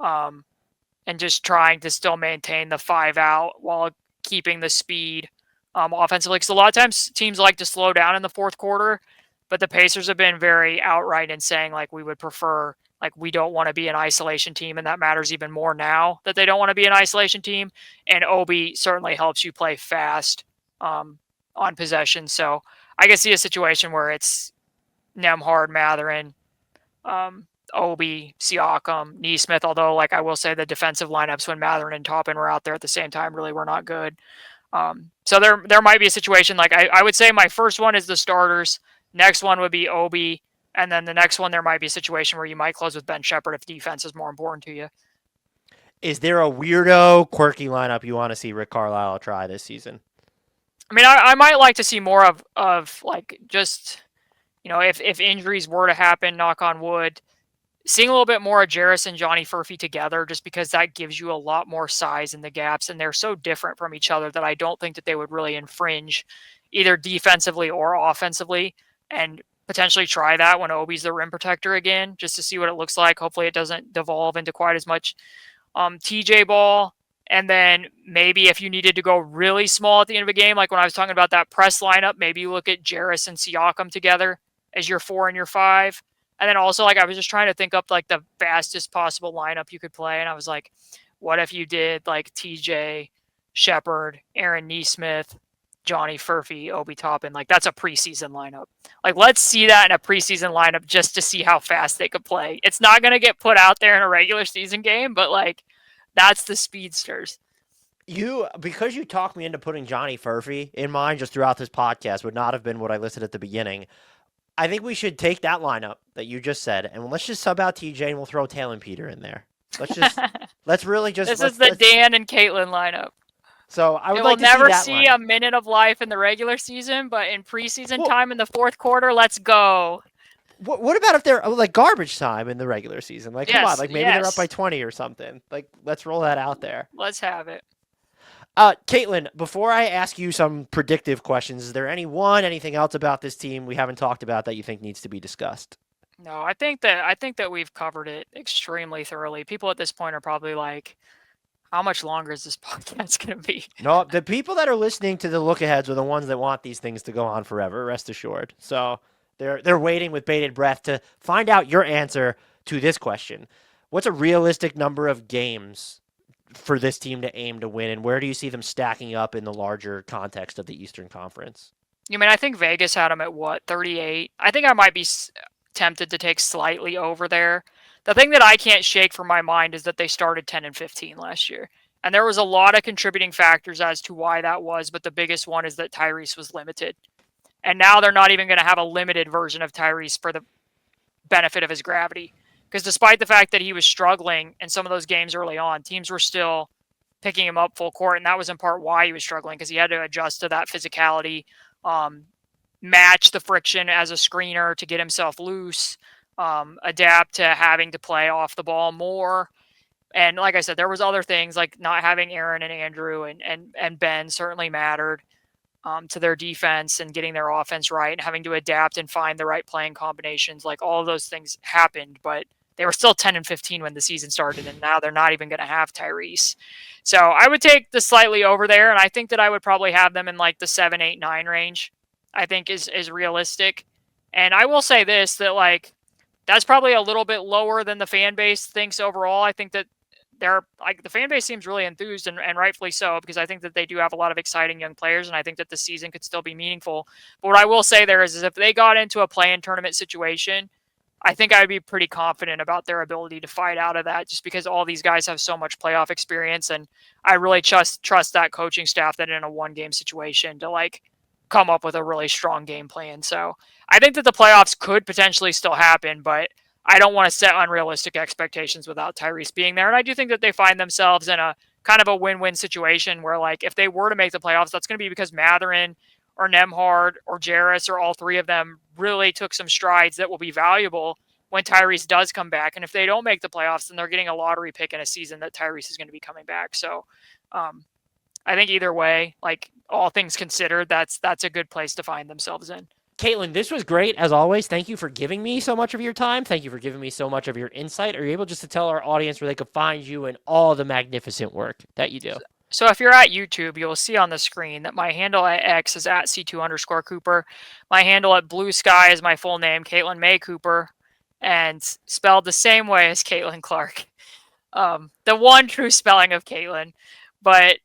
and just trying to still maintain the 5 out while keeping the speed offensively. Because a lot of times teams like to slow down in the fourth quarter, but the Pacers have been very outright in saying like we would prefer, like we don't want to be an isolation team, and that matters even more now that they don't want to be an isolation team. And Obi certainly helps you play fast on possession. So I can see a situation where it's Nembhard, Mathurin, Obi, Siakam, Nesmith, although like I will say the defensive lineups when Mathurin and Toppin were out there at the same time really were not good. So there might be a situation like I would say my first one is the starters. Next one would be Obi. And then the next one, there might be a situation where you might close with Ben Sheppard if defense is more important to you. Is there a weirdo, quirky lineup you want to see Rick Carlisle try this season? I mean, I might like to see more of like just, if injuries were to happen, knock on wood, seeing a little bit more of Jarace and Johnny Furphy together, just because that gives you a lot more size in the gaps, and they're so different from each other that I don't think that they would really infringe either defensively or offensively, and potentially try that when Obi's the rim protector again, just to see what it looks like. Hopefully it doesn't devolve into quite as much TJ ball. And then maybe if you needed to go really small at the end of a game, like when I was talking about that press lineup, maybe you look at Jarace and Siakam together as your 4 and your 5. And then also, like, I was just trying to think up like the fastest possible lineup you could play. And I was like, what if you did like TJ, Sheppard, Aaron Nesmith, Johnny, Furphy, Obi Toppin. Like, that's a preseason lineup. Like, let's see that in a preseason lineup just to see how fast they could play. It's not going to get put out there in a regular season game, but, like, that's the speedsters. Because you talked me into putting Johnny Furphy in mind just throughout this podcast would not have been what I listed at the beginning. I think we should take that lineup that you just said, and let's just sub out TJ and we'll throw Taelon Peter in there. Let's really just. This is the Dan and Caitlin lineup. So I would like like to never see a minute of life in the regular season, but in preseason time in the fourth quarter, let's go. What about if they're like garbage time in the regular season? Like, come on, like maybe they're up by 20 or something. Like, let's roll that out there. Let's have it. Caitlin, before I ask you some predictive questions, is there anything else about this team we haven't talked about that you think needs to be discussed? No, I think that we've covered it extremely thoroughly. People at this point are probably like, how much longer is this podcast going to be? No, the people that are listening to the Lookaheads are the ones that want these things to go on forever, rest assured. So they're waiting with bated breath to find out your answer to this question. What's a realistic number of games for this team to aim to win, and where do you see them stacking up in the larger context of the Eastern Conference? You mean, I think Vegas had them at, 38? I think I might be tempted to take slightly over there. The thing that I can't shake from my mind is that they started 10-15 last year. And there was a lot of contributing factors as to why that was, but the biggest one is that Tyrese was limited. And now they're not even going to have a limited version of Tyrese for the benefit of his gravity. Because despite the fact that he was struggling in some of those games early on, teams were still picking him up full court. And that was in part why he was struggling, because he had to adjust to that physicality, match the friction as a screener to get himself loose, adapt to having to play off the ball more. And like I said, there was other things like not having Aaron and Andrew and Ben certainly mattered to their defense and getting their offense right and having to adapt and find the right playing combinations. Like, all of those things happened, but they were still 10-15 when the season started, and now they're not even going to have Tyrese. So I would take the slightly over there, and I think that I would probably have them in like the 7, 8, 9 range. I think is realistic. And I will say this, that like, that's probably a little bit lower than the fan base thinks overall. I think that the fan base seems really enthused, and rightfully so, because I think that they do have a lot of exciting young players, and I think that the season could still be meaningful. But what I will say there is if they got into a play-in tournament situation, I think I would be pretty confident about their ability to fight out of that, just because all these guys have so much playoff experience, and I really trust that coaching staff that in a one-game situation to like come up with a really strong game plan. So I think that the playoffs could potentially still happen, but I don't want to set unrealistic expectations without Tyrese being there. And I do think that they find themselves in a kind of a win-win situation where, like, if they were to make the playoffs, that's going to be because Mathurin or Nembhard or Jarace or all three of them really took some strides that will be valuable when Tyrese does come back. And if they don't make the playoffs, then they're getting a lottery pick in a season that Tyrese is going to be coming back. So I think either way, like, all things considered, that's a good place to find themselves in. Caitlin, this was great, as always. Thank you for giving me so much of your time. Thank you for giving me so much of your insight. Are you able just to tell our audience where they could find you and all the magnificent work that you do? So if you're at YouTube, you'll see on the screen that my handle at X is at C2_Cooper. My handle at Blue Sky is my full name, Caitlin May Cooper, and spelled the same way as Caitlin Clark. The one true spelling of Caitlin. But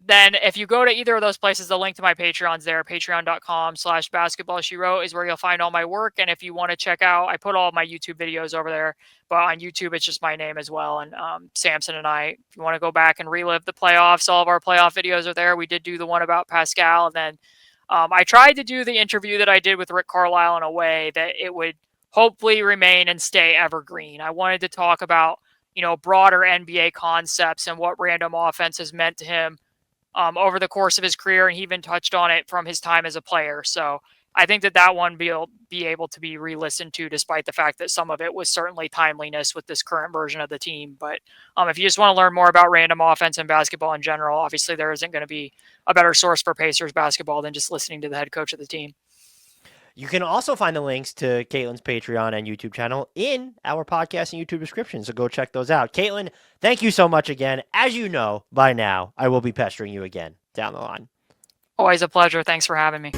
then if you go to either of those places, the link to my Patreon's there. Patreon.com/basketballshewrote is where you'll find all my work. And if you want to check out, I put all of my YouTube videos over there, but on YouTube, it's just my name as well. And Samson and I, if you want to go back and relive the playoffs, all of our playoff videos are there. We did do the one about Pascal. And then I tried to do the interview that I did with Rick Carlisle in a way that it would hopefully remain and stay evergreen. I wanted to talk about, broader NBA concepts and what random offense has meant to him over the course of his career, and he even touched on it from his time as a player. So I think that one will be able to be re-listened to, despite the fact that some of it was certainly timeliness with this current version of the team. But if you just want to learn more about random offense and basketball in general, obviously there isn't going to be a better source for Pacers basketball than just listening to the head coach of the team. You can also find the links to Caitlin's Patreon and YouTube channel in our podcast and YouTube description, so go check those out. Caitlin, thank you so much again. As you know by now, I will be pestering you again down the line. Always a pleasure. Thanks for having me.